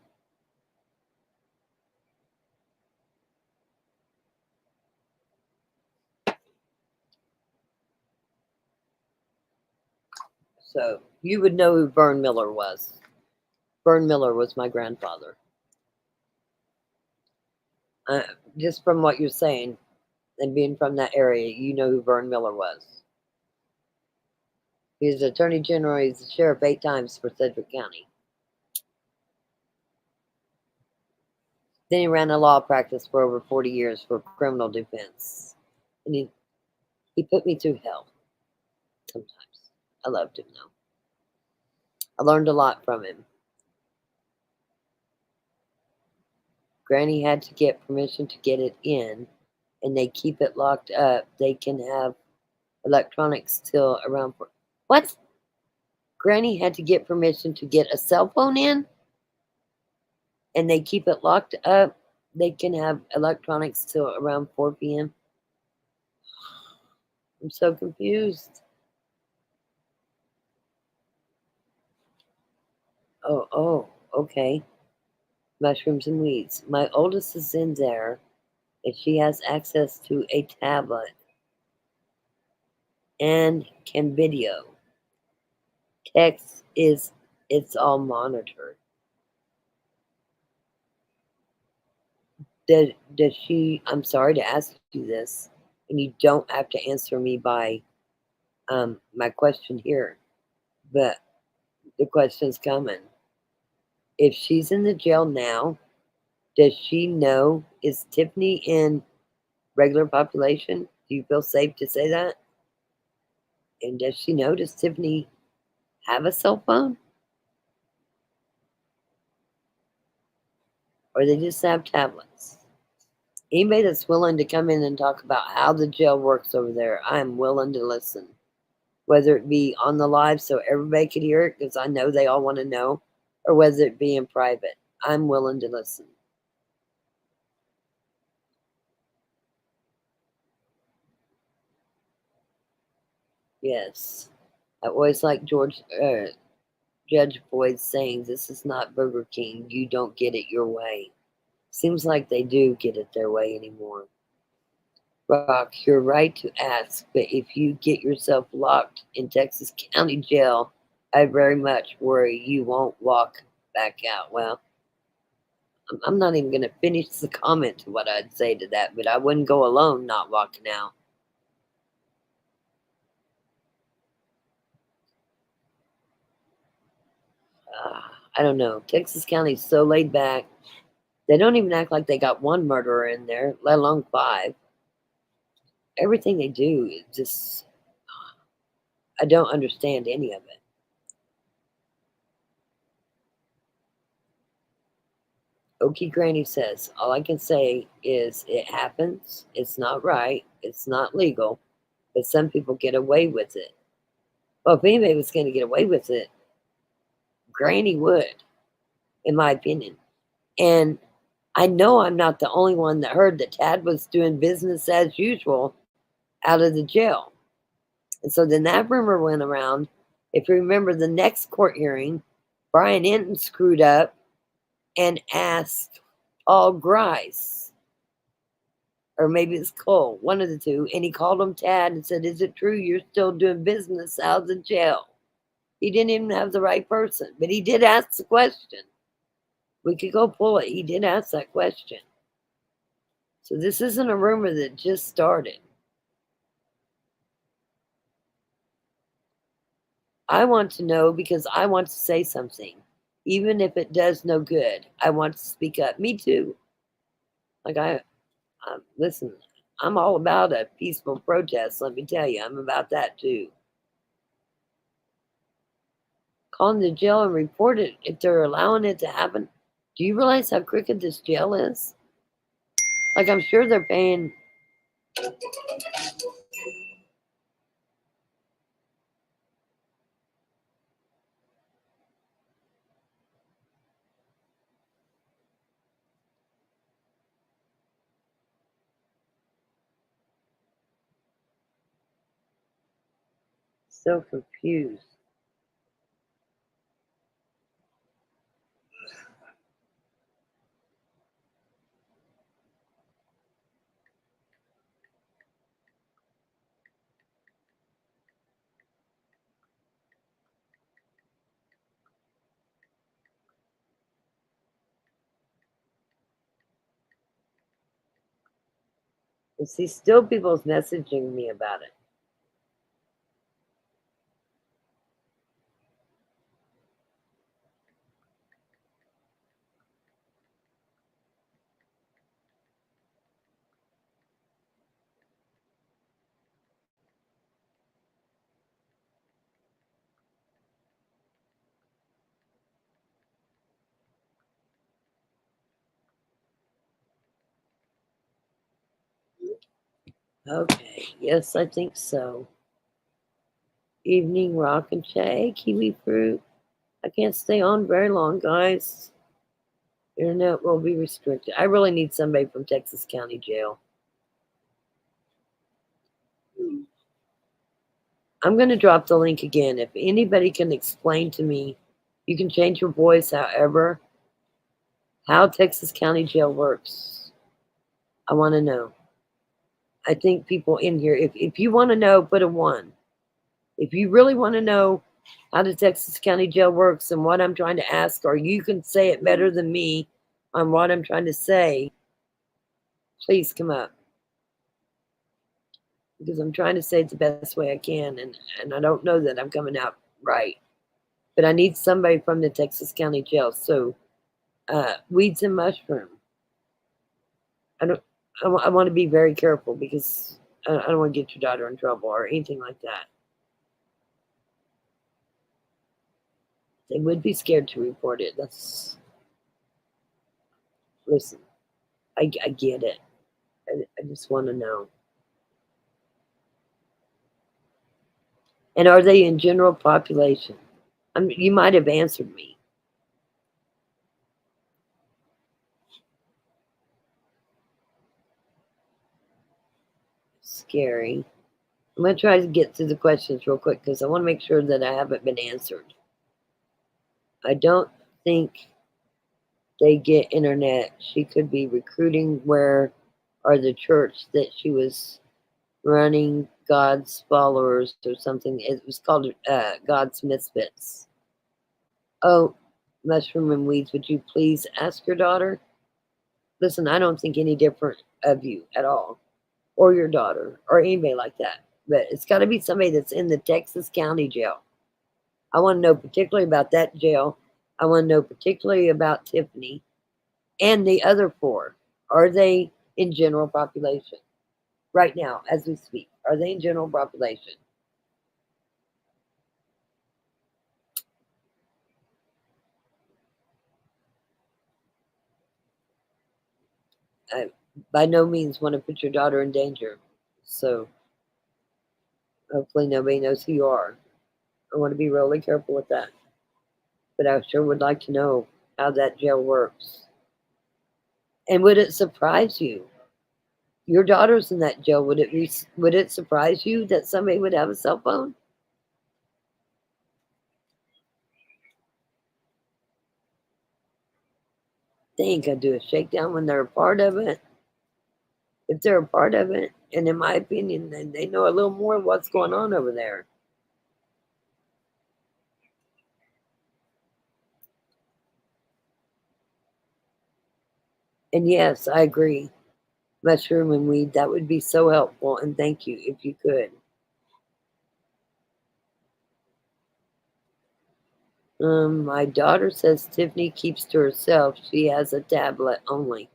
[SPEAKER 1] So you would know who Vern Miller was. Vern Miller was my grandfather. Just from what you're saying and being from that area, you know who Vern Miller was. He was the Attorney General. He's the sheriff 8 times for Sedgwick County. Then he ran a law practice for over 40 years for criminal defense. And he put me through hell sometimes. I loved him, though. I learned a lot from him. Granny had to get permission to get it in, and they keep it locked up. They can have electronics till around... What? Granny had to get permission to get a cell phone in, and they keep it locked up. They can have electronics till around 4 p.m. I'm so confused. Oh, okay. Mushrooms and weeds. My oldest is in there, and she has access to a tablet and can video. Text it's all monitored. Does she? I'm sorry to ask you this, and you don't have to answer me by my question here, but the question's coming. If she's in the jail now, does she know, is Tiffany in regular population? Do you feel safe to say that? And does she know, does Tiffany have a cell phone? Or they just have tablets? Anybody that's willing to come in and talk about how the jail works over there, I'm willing to listen. whether it be on the live so everybody could hear it, because I know they all want to know, or whether it be in private. I'm willing to listen. Yes. I always like Judge Boyd's saying, this is not Burger King. You don't get it your way. Seems like they do get it their way anymore. Rock, you're right to ask, but if you get yourself locked in Texas County Jail, I very much worry you won't walk back out. Well, I'm not even going to finish the comment to what I'd say to that, but I wouldn't go alone not walking out. I don't know. Texas County's so laid back. They don't even act like they got one murderer in there, let alone 5. Everything they do is just, I don't understand any of it. Okie Granny says, all I can say is it happens. It's not right. It's not legal. But some people get away with it. Well, if anybody was going to get away with it, Granny would, in my opinion. And I know I'm not the only one that heard that Tad was doing business as usual out of the jail. And so then that rumor went around. If you remember the next court hearing, Brian Enton screwed up and asked Paul Grice, or maybe it's Cole, one of the two, and he called him Tad and said, is it true you're still doing business out of the jail? He didn't even have the right person, but he did ask the question. We could go pull it. He did ask that question. So this isn't a rumor that just started. I want to know because I want to say something. Even if it does no good, I want to speak up. Me too. Like listen, I'm all about a peaceful protest. Let me tell you, I'm about that too. Call them to jail and report it if they're allowing it to happen. Do you realize how crooked this jail is? Like, I'm sure they're paying. So confused. And see, still people's messaging me about it. Okay, yes, I think so. Evening rock and Shay, kiwi fruit. I can't stay on very long, guys. Internet will be restricted. I really need somebody from Texas County Jail. I'm going to drop the link again. If anybody can explain to me, you can change your voice, however, how Texas County Jail works. I want to know. I think people in here, if you want to know, put a 1. If you really want to know how the Texas County Jail works and what I'm trying to ask, or you can say it better than me on what I'm trying to say, please come up. Because I'm trying to say it the best way I can, and I don't know that I'm coming out right. But I need somebody from the Texas County Jail. So, weeds and mushroom. I want to be very careful because I don't want to get your daughter in trouble or anything like that. They would be scared to report it. Listen, I get it. I just want to know. And are they in general population? You might have answered me. Scary. I'm going to try to get through the questions real quick because I want to make sure that I haven't been answered. I don't think they get internet. She could be recruiting where are the church that she was running God's followers or something. It was called God's Misfits. Oh, Mushroom and Weeds, would you please ask your daughter? Listen, I don't think any different of you at all, or your daughter, or anybody like that. But it's got to be somebody that's in the Texas County Jail. I want to know particularly about that jail. I want to know particularly about Tiffany and the other 4. Are they in general population right now as we speak? Are they in general population? I by no means want to put your daughter in danger. So hopefully nobody knows who you are. I want to be really careful with that. But I sure would like to know how that jail works. And would it surprise you? Your daughter's in that jail. Would it surprise you that somebody would have a cell phone? They ain't gonna do a shakedown when they're a part of it. If they're a part of it, and in my opinion, then they know a little more of what's going on over there. And yes, I agree. Mushroom and weed, that would be so helpful. And thank you if you could. My daughter says Tiffany keeps to herself. She has a tablet only.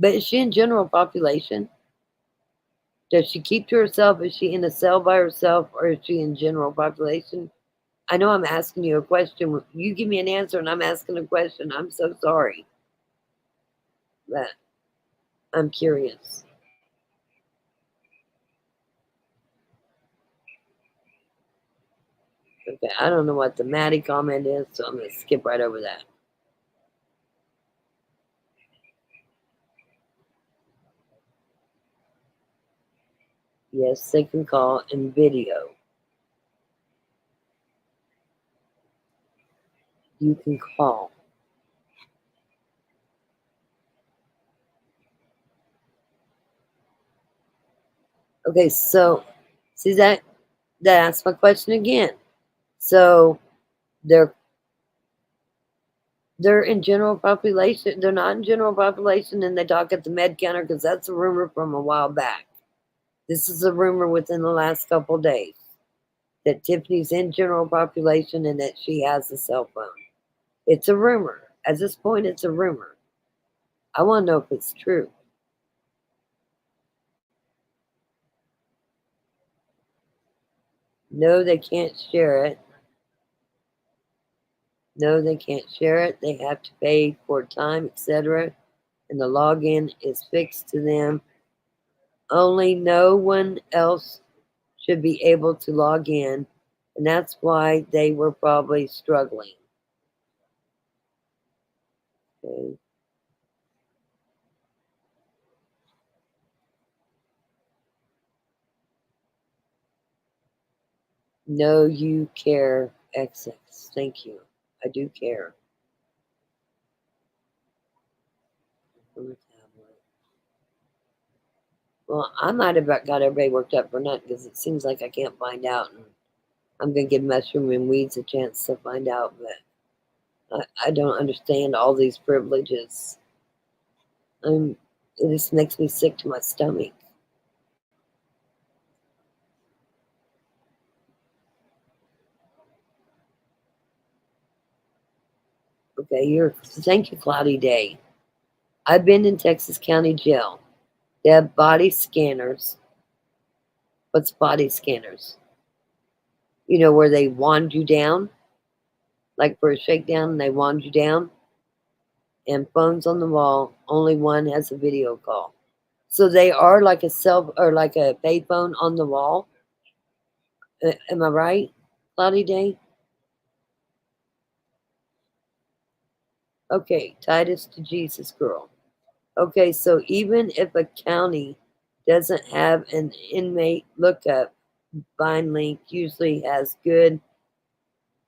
[SPEAKER 1] But is she in general population? Does she keep to herself? Is she in a cell by herself or is she in general population? I know I'm asking you a question. You give me an answer and I'm asking a question. I'm so sorry. But I'm curious. Okay, I don't know what the Maddie comment is, so I'm going to skip right over that. Yes, they can call in video. You can call. Okay, so see that's my question again. So they're in general population. They're not in general population, and they talk at the med counter because that's a rumor from a while back. This is a rumor within the last couple of days that Tiffany's in general population and that she has a cell phone. It's a rumor. At this point, it's a rumor. I want to know if it's true. No, they can't share it. No, they can't share it. They have to pay for time, etc. And the login is fixed to them. Only no one else should be able to log in. And that's why they were probably struggling. Okay. No, you care, XX. Thank you. I do care. Well, I might have got everybody worked up for nothing because it seems like I can't find out. And I'm going to give Mushroom and Weeds a chance to find out, but I don't understand all these privileges. It just makes me sick to my stomach. Okay, thank you, Cloudy Day. I've been in Texas County Jail. They have body scanners. What's body scanners? You know, where they wand you down, like for a shakedown, and they wand you down. And phones on the wall, only one has a video call. So they are like a cell or like a payphone on the wall. Am I right? Cloudy day? Okay, Titus to Jesus girl. Okay, so even if a county doesn't have an inmate lookup, bind link usually has good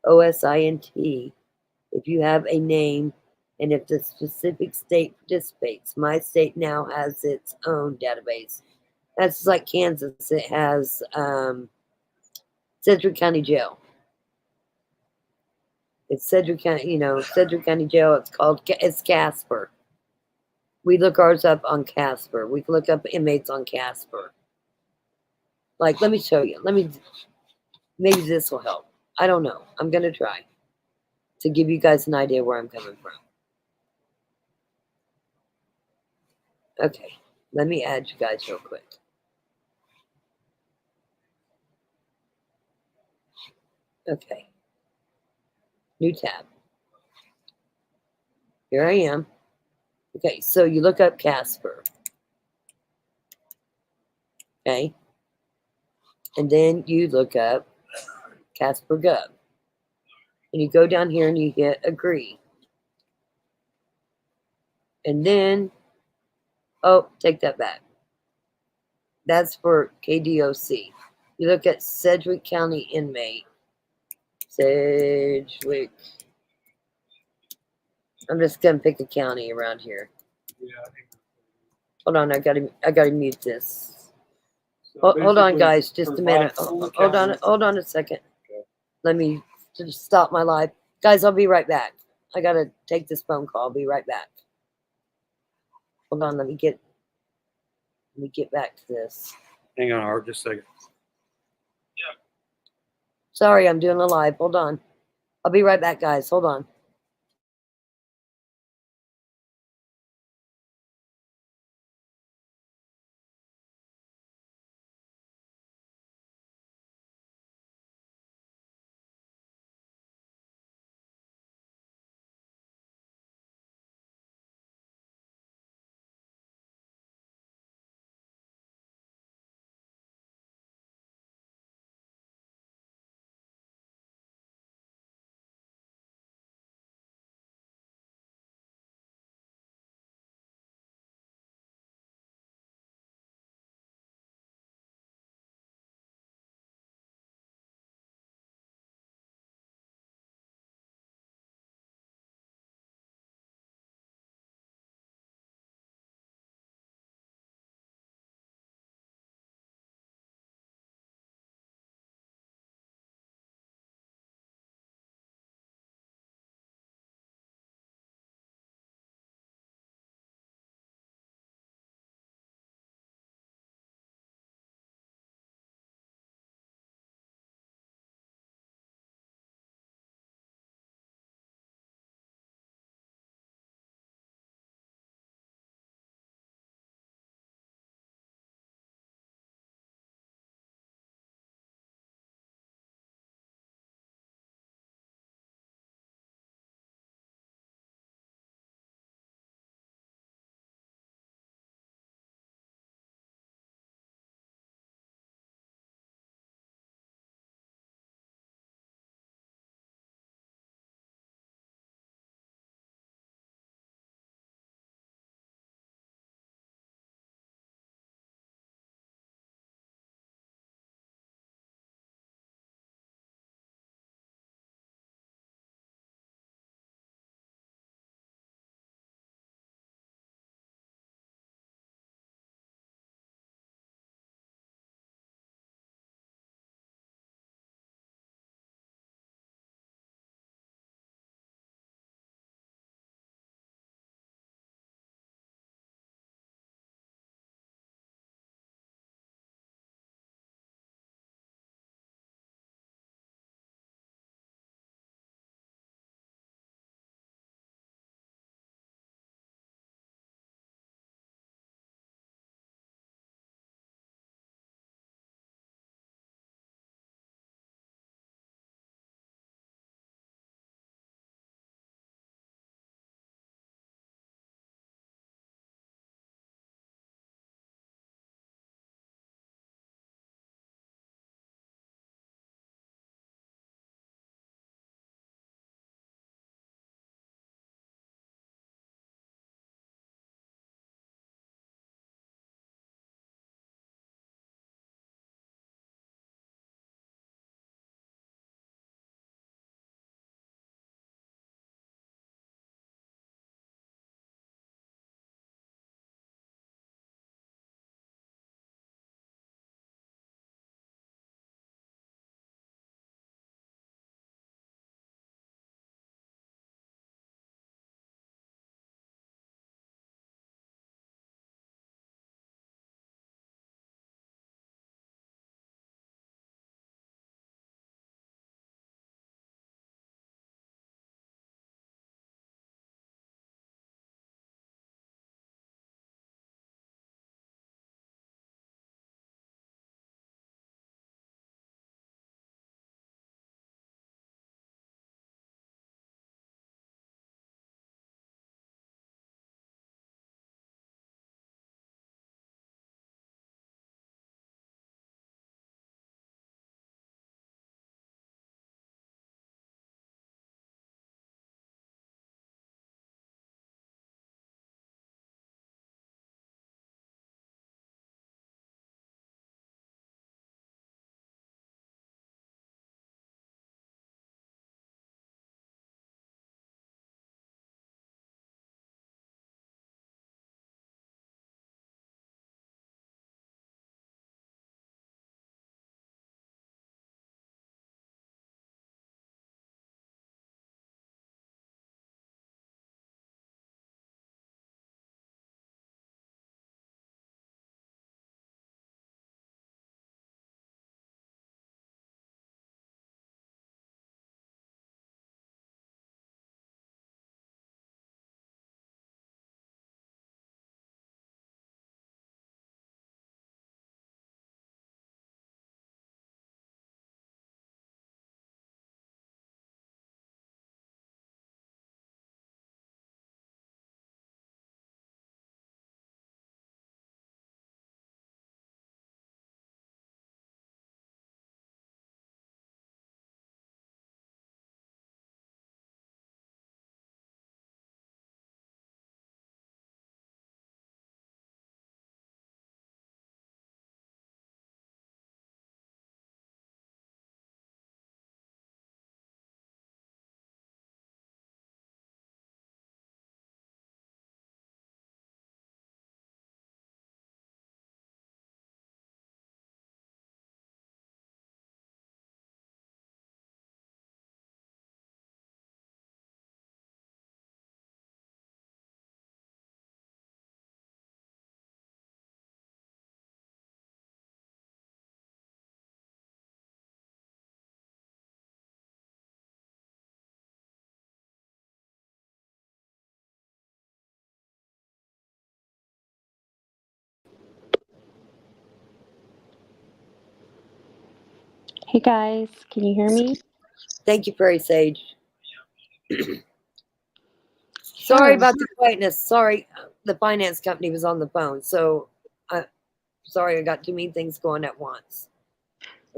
[SPEAKER 1] OSINT if you have a name and if the specific state participates. My state now has its own database. That's like Kansas. It has Sedgwick County Jail. It's Sedgwick County, Sedgwick County Jail. It's Casper. We look ours up on Casper. We can look up inmates on Casper. Like, let me show you. Maybe this will help. I don't know. I'm going to try to give you guys an idea where I'm coming from. Okay, let me add you guys real quick. Okay, new tab. Here I am. Okay, so you look up Casper. Okay, and then you look up Casper Gov. And you go down here and you hit agree. And then, oh, take that back. That's for KDOC. You look at Sedgwick County inmate. Sedgwick. I'm just gonna pick a county around here. Hold on, I gotta mute this. Hold on, guys, just a minute. Hold on a second. Let me just stop my live. Guys, I'll be right back. I gotta take this phone call. I'll be right back. Hold on, let me get back to this.
[SPEAKER 4] Hang on, Art, just a second.
[SPEAKER 1] Sorry, I'm doing a live. Hold on. I'll be right back, guys. Hold on.
[SPEAKER 4] Hey guys, can you hear me?
[SPEAKER 1] Thank you, Prairie Sage. Sorry
[SPEAKER 4] Sure.
[SPEAKER 1] about the quietness. Sorry, the finance company was on the phone. So, sorry, I got too many things going at once.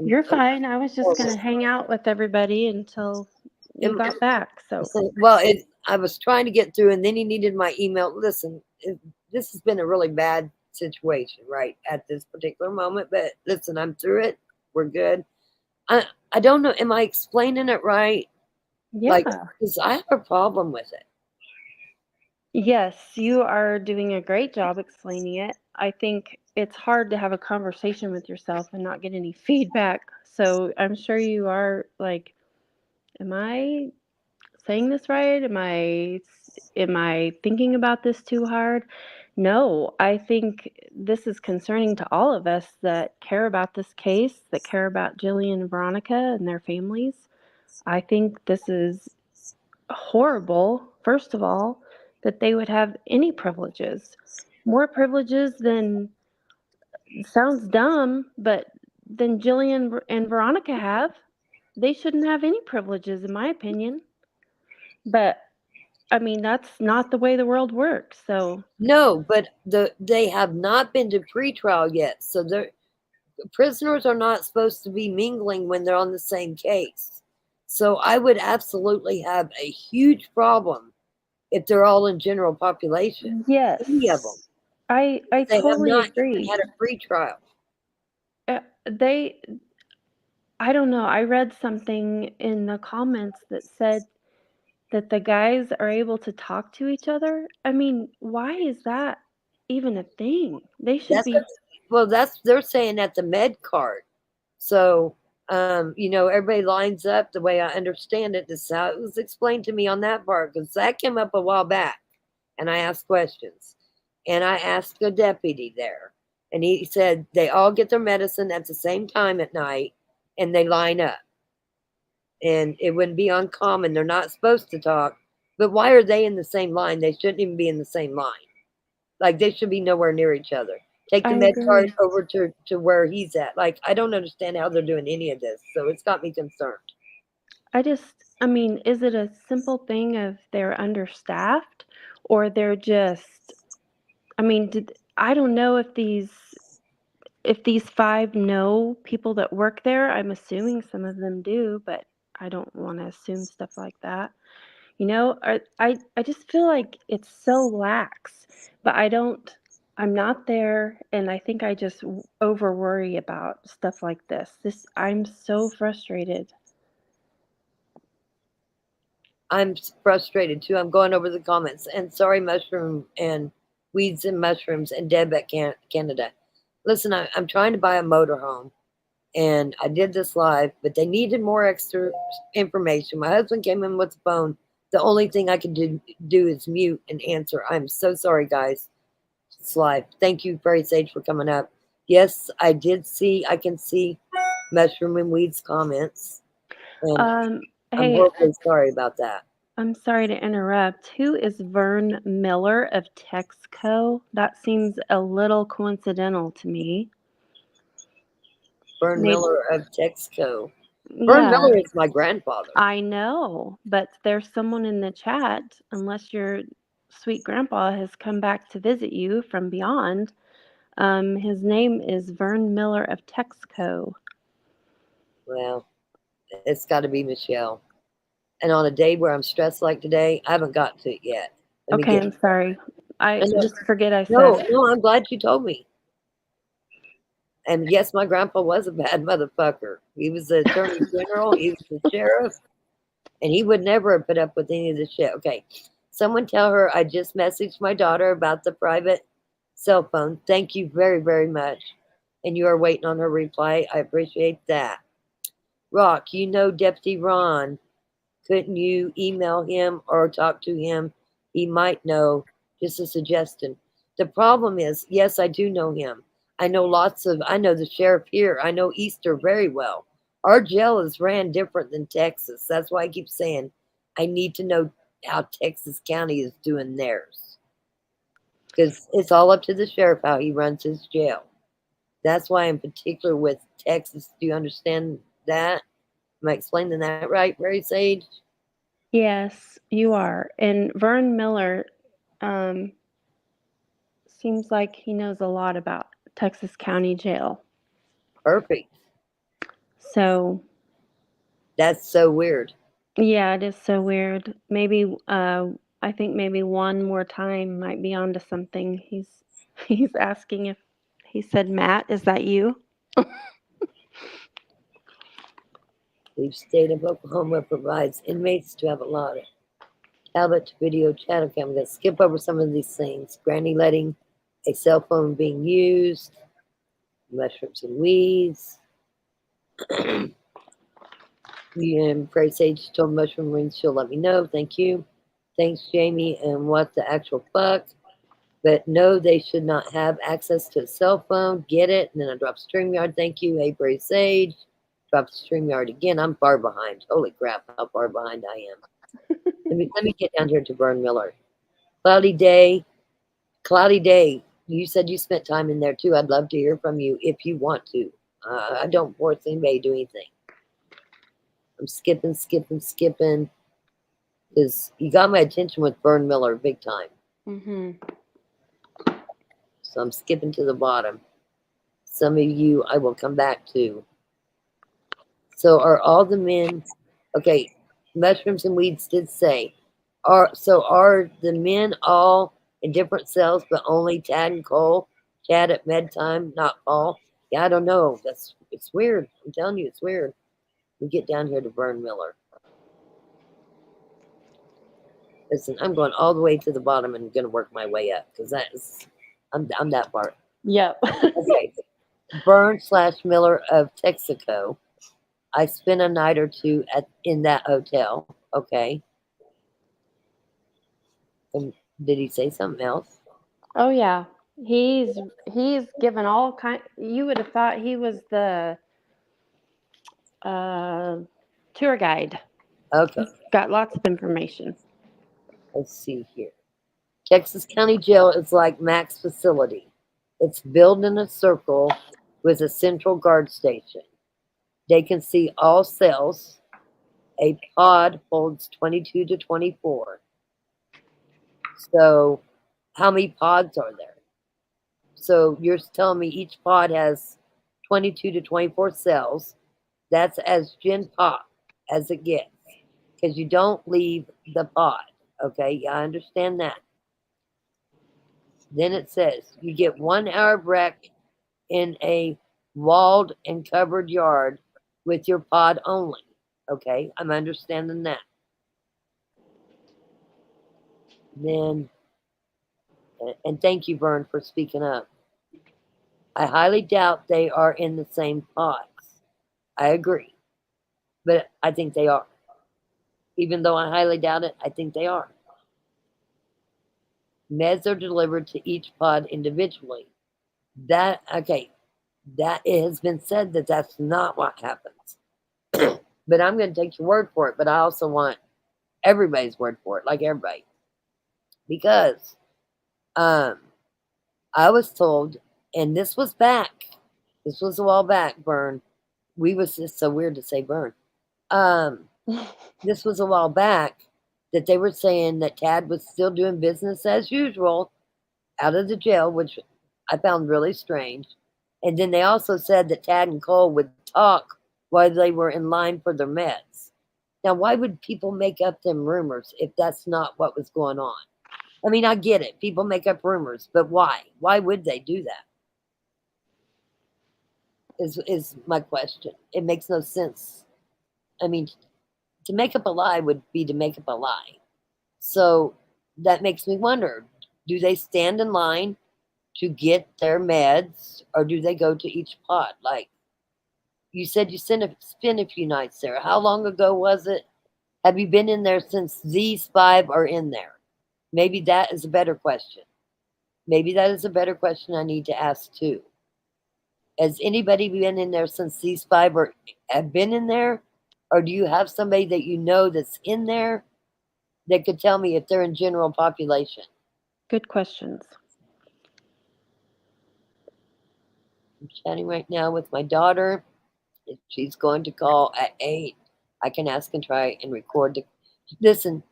[SPEAKER 4] You're fine. I was just going to hang out with everybody until you got back. So,
[SPEAKER 1] Well, I was trying to get through, and then he needed my email. Listen, this has been a really bad situation, right, at this particular moment. But listen, I'm through it. We're good. I don't know. Am I explaining it right? Like,
[SPEAKER 4] yeah.
[SPEAKER 1] because I have a problem with it.
[SPEAKER 4] Yes, you are doing a great job explaining it. I think it's hard to have a conversation with yourself and not get any feedback. So, I'm sure you are like, am I saying this right? Am I thinking about this too hard? No, I think this is concerning to all of us that care about this case, that care about Jillian and Veronica and their families. I think this is horrible, first of all, that they would have any privileges. More privileges than, sounds dumb, but than Jillian and Veronica have. They shouldn't have any privileges, in my opinion. But I mean, that's not the way the world works. So,
[SPEAKER 1] No, but they have not been to pretrial yet. So the prisoners are not supposed to be mingling when they're on the same case. So I would absolutely have a huge problem if they're all in general population.
[SPEAKER 4] yes,
[SPEAKER 1] Any of them.
[SPEAKER 4] I
[SPEAKER 1] They have
[SPEAKER 4] totally
[SPEAKER 1] not
[SPEAKER 4] agree.
[SPEAKER 1] had a pretrial.
[SPEAKER 4] They, I don't know. I read something in the comments that said that the guys are able to talk to each other. I mean, why is that even a thing? They should
[SPEAKER 1] That's
[SPEAKER 4] be.
[SPEAKER 1] well, they're saying at the med card. So everybody lines up the way I understand it. This is how it was explained to me on that part, because that came up a while back, and I asked questions, and I asked a deputy there, and he said they all get their medicine at the same time at night, and they line up, and it wouldn't be uncommon. They're not supposed to talk, but why are they in the same line? They shouldn't even be in the same line. Like, they should be nowhere near each other. Take the
[SPEAKER 4] I
[SPEAKER 1] med card
[SPEAKER 4] agree.
[SPEAKER 1] over to where he's at. Like, I don't understand how they're doing any of this. So it's got me concerned.
[SPEAKER 4] I mean, is it a simple thing of they're understaffed or they're just, I mean, I don't know if these 5 know people that work there. I'm assuming some of them do, but I don't want to assume stuff like that. I just feel like it's so lax, but I'm not there, and I think I just over worry about stuff like this. I'm so frustrated.
[SPEAKER 1] I'm frustrated too. I'm going over the comments. And sorry, Mushroom and Weeds and Mushrooms and Deb at Canada. Listen, I'm trying to buy a motorhome. And I did this live, but they needed more extra information. My husband came in with the phone. The only thing I could do is mute and answer. I'm so sorry, guys. It's live. Thank you, Prairie Sage, for coming up. Yes, I can see Mushroom and Weeds comments. And I'm
[SPEAKER 4] Hey,
[SPEAKER 1] horribly sorry about that.
[SPEAKER 4] I'm sorry to interrupt. Who is Vern Miller of Texco? That seems a little coincidental to me.
[SPEAKER 1] Vern
[SPEAKER 4] Maybe,
[SPEAKER 1] Miller of Texco. Vern
[SPEAKER 4] yeah,
[SPEAKER 1] Miller is my grandfather.
[SPEAKER 4] I know, but there's someone in the chat, unless your sweet grandpa has come back to visit you from beyond. His name is Vern Miller of Texco.
[SPEAKER 1] Well, it's got to be Michelle. And on a day where I'm stressed like today, I haven't got to it yet.
[SPEAKER 4] Okay, I'm sorry. I just forget I said it.
[SPEAKER 1] No, I'm glad you told me. And yes, my grandpa was a bad motherfucker. He was the attorney general, he was the sheriff, and he would never have put up with any of this shit. Okay, someone tell her I just messaged my daughter about the private cell phone. Thank you very, very much. And you are waiting on her reply. I appreciate that. Rock, Deputy Ron. Couldn't you email him or talk to him? He might know. Just a suggestion. The problem is, yes, I do know him. I know the sheriff here. I know Easter very well. Our jail is ran different than Texas. That's why I keep saying I need to know how Texas County is doing theirs. Because it's all up to the sheriff how he runs his jail. That's why I'm particular with Texas. Do you understand that. Am I explaining that right, Mary Sage?
[SPEAKER 4] Yes, you are. And Vern Miller seems like he knows a lot about Texas County Jail.
[SPEAKER 1] Perfect.
[SPEAKER 4] So,
[SPEAKER 1] That's so weird.
[SPEAKER 4] yeah, it is so weird. Maybe I think maybe one more time might be onto something. He's asking if he said, "Matt, is that you?"
[SPEAKER 1] The state of Oklahoma provides inmates to have a lot of tablet to video chat. Okay, I'm going to skip over some of these things. Granny letting a cell phone being used, mushrooms and weeds. Prairie Sage told Mushroom Rings she'll let me know. Thank you. Thanks, Jamie. And what the actual fuck? But no, they should not have access to a cell phone. Get it? And then I dropped StreamYard. Thank you. Hey, Prairie Sage. Dropped StreamYard again. I'm far behind. Holy crap, how far behind I am. Let me get down here to Vern Miller. Cloudy day. Cloudy day. You said you spent time in there too. I'd love to hear from you if you want to. I don't force anybody to do anything. I'm skipping, because you got my attention with Vern Miller big time.
[SPEAKER 4] Mm-hmm.
[SPEAKER 1] So I'm skipping to the bottom. Some of you I will come back to. So are all the men, okay, mushrooms and weeds did say, are the men all in different cells, but only Tad and Cole? Chad at med time, not Paul? Yeah, I don't know. It's weird. I'm telling you, it's weird. We get down here to Vern Miller. Listen, I'm going all the way to the bottom and going to work my way up because I'm that far.
[SPEAKER 4] Yep.
[SPEAKER 1] Okay. Vern/Miller of Texaco. I spent a night or two in that hotel. Okay. And did he say something else?
[SPEAKER 4] Oh yeah. He's given all kind. You would have thought he was the tour guide.
[SPEAKER 1] Okay.
[SPEAKER 4] Got lots of information.
[SPEAKER 1] Let's see here. Texas County Jail is like Mac's facility. It's built in a circle with a central guard station. They can see all cells. A pod holds 22 to 24. So, how many pods are there? So, you're telling me each pod has 22 to 24 cells. That's as gen pop as it gets because you don't leave the pod. Okay, I understand that. Then it says you get 1 hour break in a walled and covered yard with your pod only. Okay, I'm understanding that. Then, and thank you, Vern, for speaking up. I highly doubt they are in the same pods. I agree, but I think they are. Even though I highly doubt it, I think they are. Meds are delivered to each pod individually. That it has been said that that's not what happens. But I'm going to take your word for it. But I also want everybody's word for it, like everybody, because I was told, and this was back. This was a while back, Vern. It's so weird to say Vern. This was a while back that they were saying that Tad was still doing business as usual out of the jail, which I found really strange. And then they also said that Tad and Cole would talk while they were in line for their meds. Now, why would people make up them rumors if that's not what was going on? I mean, I get it. People make up rumors, but why? Why would they do that? Is my question. It makes no sense. I mean, to make up a lie would be to make up a lie. So that makes me wonder, do they stand in line to get their meds or do they go to each pod? Like you said, you spent a few nights there. How long ago was it? Have you been in there since these 5 are in there? Maybe that is a better question. Maybe that is a better question I need to ask too. Has anybody been in there since these 5 have been in there? Or do you have somebody that you know that's in there that could tell me if they're in general population?
[SPEAKER 4] Good questions.
[SPEAKER 1] I'm chatting right now with my daughter. If she's going to call at 8, I can ask and try and record the. Listen,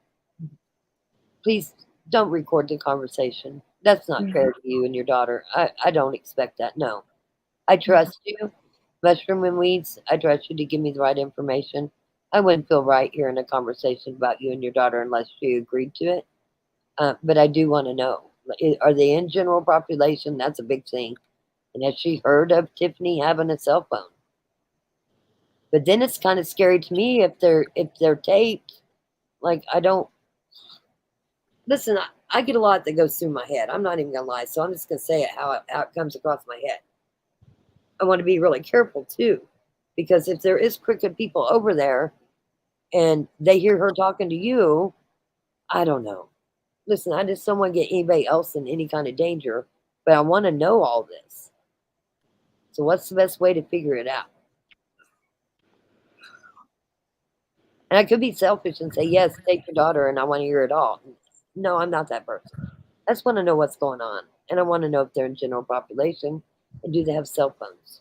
[SPEAKER 1] please don't record the conversation. That's not fair to you and your daughter. I don't expect that. No. I trust you, Mushroom and Weeds. I trust you to give me the right information. I wouldn't feel right hearing a conversation about you and your daughter unless she agreed to it. But I do want to know, are they in general population? That's a big thing. And has she heard of Tiffany having a cell phone? But then it's kind of scary to me if they're taped. Like, I don't listen. I get a lot that goes through my head. I'm not even gonna lie, so I'm just gonna say it how it comes across my head. I want to be really careful too, because if there is crooked people over there and they hear her talking to you, I don't know. Listen, I just don't want to get anybody else in any kind of danger, but I want to know all this. So what's the best way to figure it out? And I could be selfish and say, yes, take your daughter and I want to hear it all. No, I'm not that person. I just want to know what's going on. And I want to know if they're in general population and do they have cell phones.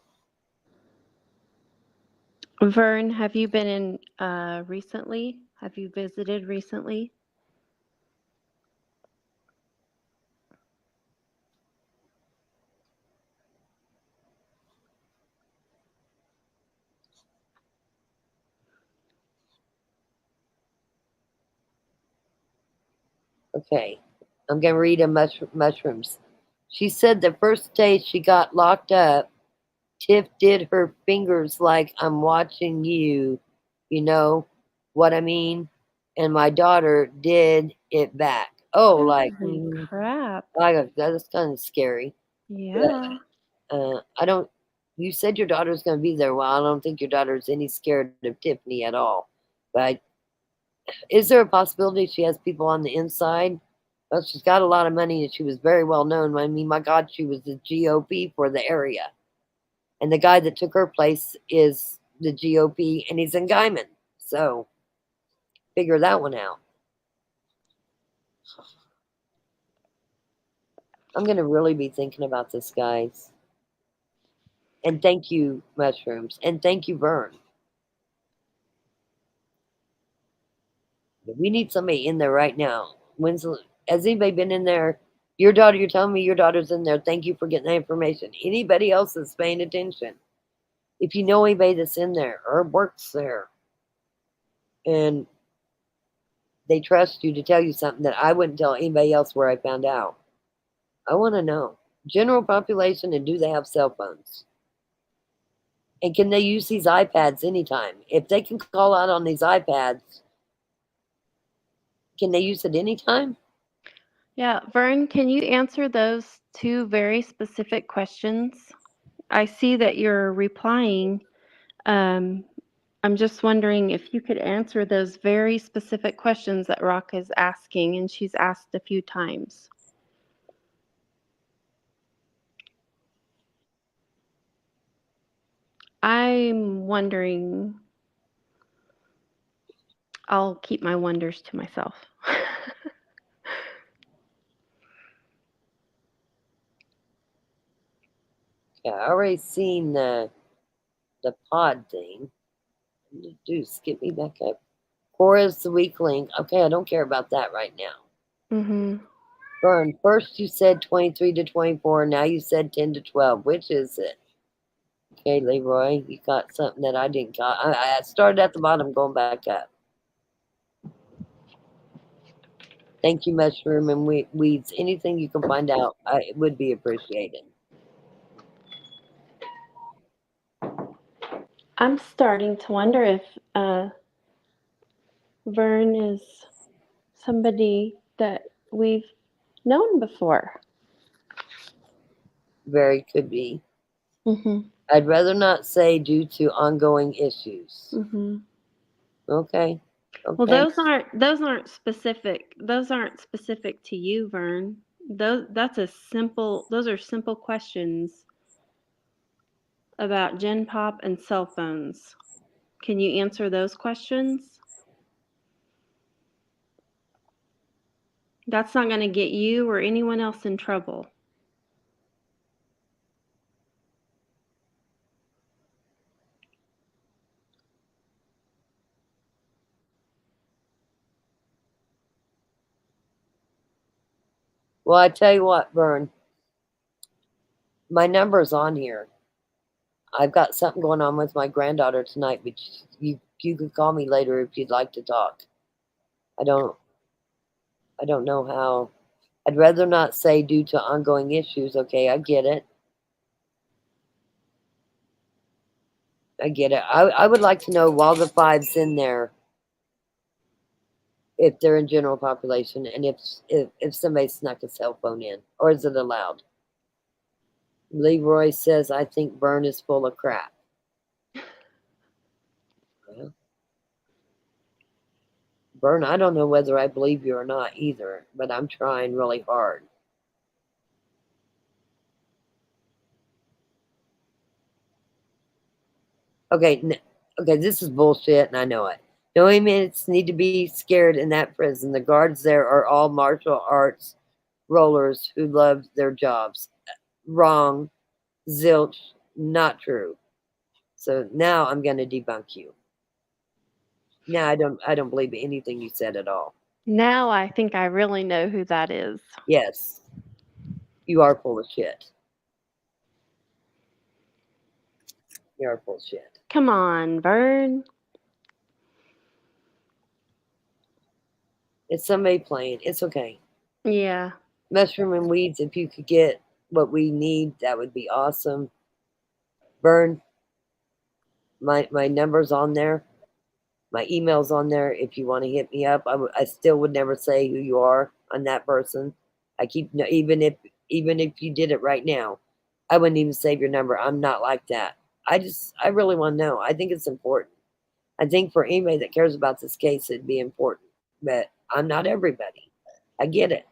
[SPEAKER 4] Vern, have you been in recently? Have you visited recently?
[SPEAKER 1] Okay, I'm going to read a mushrooms. She said the first day she got locked up, Tiff did her fingers like I'm watching you, you know what I mean? And my daughter did it back. Oh, like,
[SPEAKER 4] Holy crap.
[SPEAKER 1] That's kind of scary.
[SPEAKER 4] Yeah.
[SPEAKER 1] I don't, you said your daughter's going to be there. Well, I don't think your daughter's any scared of Tiffany at all. But is there a possibility she has people on the inside? Well, she's got a lot of money and she was very well known. I mean, my God, she was the GOP for the area. And the guy that took her place is the GOP and he's in Guyman. So figure that one out. I'm going to really be thinking about this, guys. And thank you, Mushrooms. And thank you, Vern. We need somebody in there right now. Has anybody been in there? Your daughter, you're telling me your daughter's in there. Thank you for getting that information. Anybody else that's paying attention? If you know anybody that's in there or works there and they trust you to tell you something that I wouldn't tell anybody else where I found out, I want to know. General population, and do they have cell phones? And can they use these iPads anytime? If they can call out on these iPads, can they use it anytime?
[SPEAKER 4] Yeah, Vern, can you answer those two very specific questions? I see that you're replying. I'm just wondering if you could answer those very specific questions that Rock is asking, and she's asked a few times. I'm wondering. I'll keep my wonders to myself.
[SPEAKER 1] Yeah, I already seen the pod thing. Dude, skip me back up. Cora's the weak link. Okay, I don't care about that right now.
[SPEAKER 4] Mm-hmm.
[SPEAKER 1] Vern, first you said 23 to 24. Now you said 10 to 12. Which is it? Okay, Leroy, you got something that I didn't got. I started at the bottom, going back up. Thank you, Mushroom and Weeds. Anything you can find out, it would be appreciated.
[SPEAKER 4] I'm starting to wonder if Vern is somebody that we've known before.
[SPEAKER 1] Very could be.
[SPEAKER 4] Mm-hmm.
[SPEAKER 1] I'd rather not say due to ongoing issues.
[SPEAKER 4] Mm-hmm.
[SPEAKER 1] Okay.
[SPEAKER 4] Well, those aren't specific. Those aren't specific to you, Vern. Those are simple questions about Gen Pop and cell phones. Can you answer those questions? That's not going to get you or anyone else in trouble.
[SPEAKER 1] Well, I tell you what, Vern, my number's on here. I've got something going on with my granddaughter tonight, but you could call me later if you'd like to talk. I don't know how. I'd rather not say due to ongoing issues. Okay, I get it. I would like to know while the 5's in there, if they're in general population, and if somebody snuck a cell phone in, or is it allowed? Leroy says, I think Vern is full of crap. Well, Vern, I don't know whether I believe you or not either, but I'm trying really hard. Okay, this is bullshit, and I know it. No inmates need to be scared in that prison. The guards there are all martial arts rollers who love their jobs. Wrong. Zilch. Not true. So now I'm going to debunk you. Now I don't believe anything you said at all.
[SPEAKER 4] Now I think I really know who that is.
[SPEAKER 1] Yes. You are full of shit. You are full of shit.
[SPEAKER 4] Come on, Vern.
[SPEAKER 1] It's somebody playing. It's okay.
[SPEAKER 4] Yeah.
[SPEAKER 1] Mushroom and weeds, if you could get what we need, that would be awesome. Vern, my number's on there. My email's on there. If you want to hit me up, I still would never say who you are on that person. I keep, even if you did it right now, I wouldn't even save your number. I'm not like that. I really want to know. I think it's important. I think for anybody that cares about this case, it'd be important. But I'm not everybody. I get it.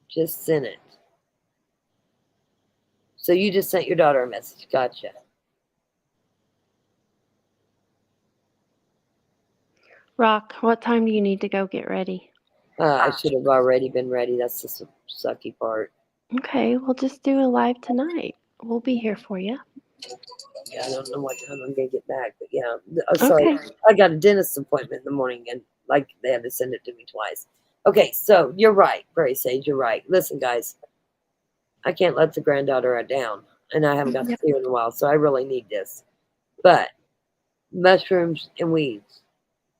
[SPEAKER 1] Just send it. So you just sent your daughter a message. Gotcha.
[SPEAKER 4] Rock, what time do you need to go get ready?
[SPEAKER 1] I should have already been ready. That's the sucky part.
[SPEAKER 4] Okay, we'll just do a live tonight. We'll be here for you.
[SPEAKER 1] Yeah, I don't know what time I'm gonna get back, but yeah. Sorry,
[SPEAKER 4] Okay.
[SPEAKER 1] I got a dentist appointment in the morning, and like they had to send it to me twice. Okay, so you're right, Prairie Sage. You're right. Listen, guys, I can't let the granddaughter down, and I haven't got to see her in a while, so I really need this. But mushrooms and weeds,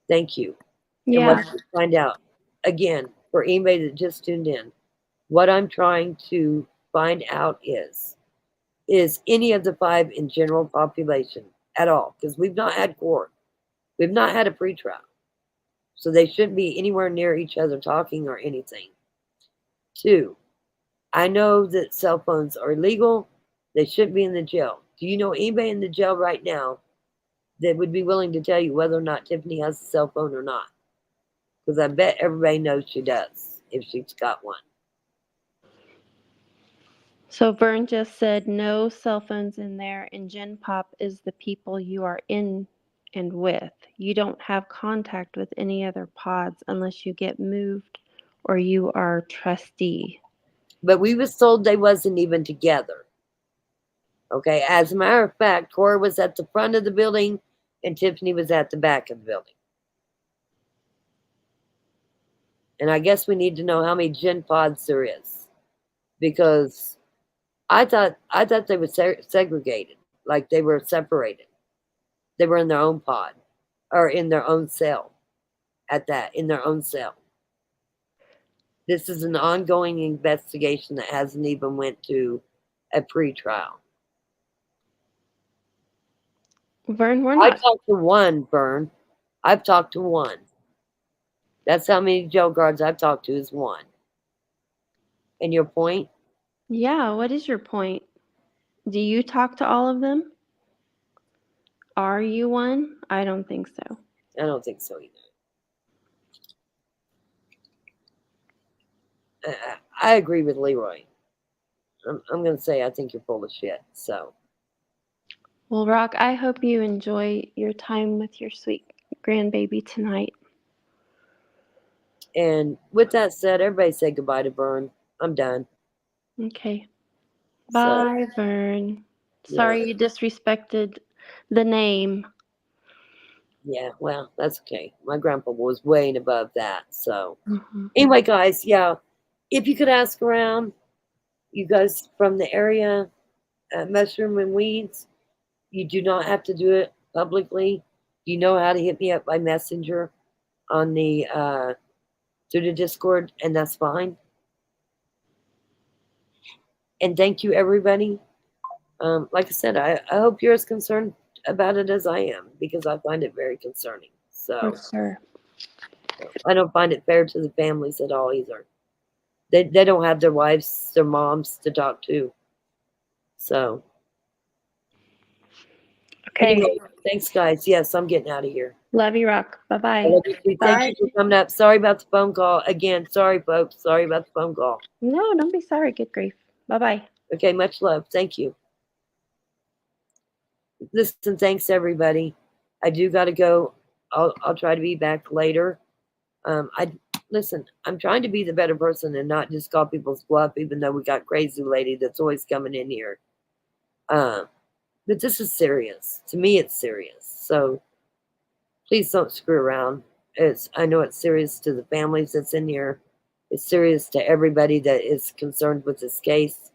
[SPEAKER 1] thank you. And what
[SPEAKER 4] Yeah.
[SPEAKER 1] did you find out? Again, for anybody that just tuned in, what I'm trying to find out is any of the 5 in general population at all, because we've not had court. We've not had a pretrial. So they shouldn't be anywhere near each other talking or anything. 2, I know that cell phones are illegal. They shouldn't be in the jail. Do you know anybody in the jail right now that would be willing to tell you whether or not Tiffany has a cell phone or not? Because I bet everybody knows she does if she's got one.
[SPEAKER 4] So Vern just said no cell phones in there, and Gen Pop is the people you are in and with. You don't have contact with any other pods unless you get moved or you are trustee.
[SPEAKER 1] But we was told they wasn't even together. Okay, as a matter of fact, Cora was at the front of the building and Tiffany was at the back of the building. And I guess we need to know how many gen pods there is, because I thought they were segregated, like they were separated. They were in their own pod, or in their own cell. At that, in their own cell. This is an ongoing investigation that hasn't even went to a pre-trial.
[SPEAKER 4] Vern, we're
[SPEAKER 1] I
[SPEAKER 4] not.
[SPEAKER 1] talked to one, Vern. I've talked to one. That's how many jail guards I've talked to is one. And your point?
[SPEAKER 4] Yeah, what is your point? Do you talk to all of them? Are you one? I don't think so.
[SPEAKER 1] I don't think so either. I agree with Leroy. I'm going to say I think you're full of shit. So.
[SPEAKER 4] Well, Rock, I hope you enjoy your time with your sweet grandbaby tonight.
[SPEAKER 1] And with that said, everybody say goodbye to Vern. I'm done.
[SPEAKER 4] Okay. Bye, Vern. Sorry you disrespected the name.
[SPEAKER 1] Yeah, well, that's okay. My grandpa was way and above that. So,
[SPEAKER 4] Mm-hmm.
[SPEAKER 1] anyway, guys, yeah, if you could ask around, you guys from the area, Mushroom and Weeds, you do not have to do it publicly. You know how to hit me up by messenger on the through the Discord, and that's fine. And thank you, everybody. Like I said, I hope you're as concerned about it as I am, because I find it very concerning. So
[SPEAKER 4] For sure.
[SPEAKER 1] I don't find it fair to the families at all either. They don't have their wives, their moms to talk to. So
[SPEAKER 4] Okay.
[SPEAKER 1] anyway, thanks, guys. Yes, I'm getting out of here.
[SPEAKER 4] Love you, Rock. Bye
[SPEAKER 1] I
[SPEAKER 4] bye.
[SPEAKER 1] love you too. Thank
[SPEAKER 4] Bye.
[SPEAKER 1] you for coming up. Sorry about the phone call. Again, sorry, folks. Sorry about the phone call.
[SPEAKER 4] No, don't be sorry. Good grief. Bye bye.
[SPEAKER 1] Okay, much love. Thank you. Listen, thanks everybody. I do got to go. I'll try to be back later. I listen. I'm trying to be the better person and not just call people's bluff, even though we got crazy lady that's always coming in here. But this is serious. To me, it's serious. So please don't screw around. I know it's serious to the families that's in here. It's serious to everybody that is concerned with this case.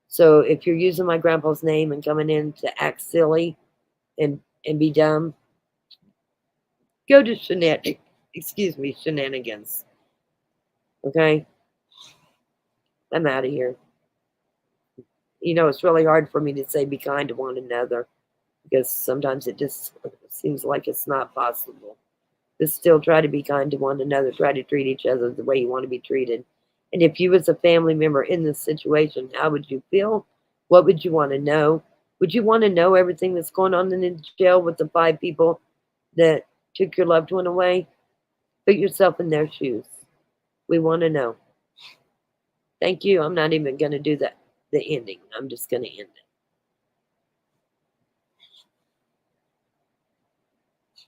[SPEAKER 1] So if you're using my grandpa's name and coming in to act silly and be dumb, go to shenanigans. Okay? I'm out of here. You know, it's really hard for me to say be kind to one another because sometimes it just seems like it's not possible. But still try to be kind to one another. Try to treat each other the way you want to be treated. And if you as a family member in this situation, how would you feel? What would you want to know? Would you want to know everything that's going on in the jail with the 5 people that took your loved one away? Put yourself in their shoes. We want to know. Thank you. I'm not even going to do the ending. I'm just going to end it.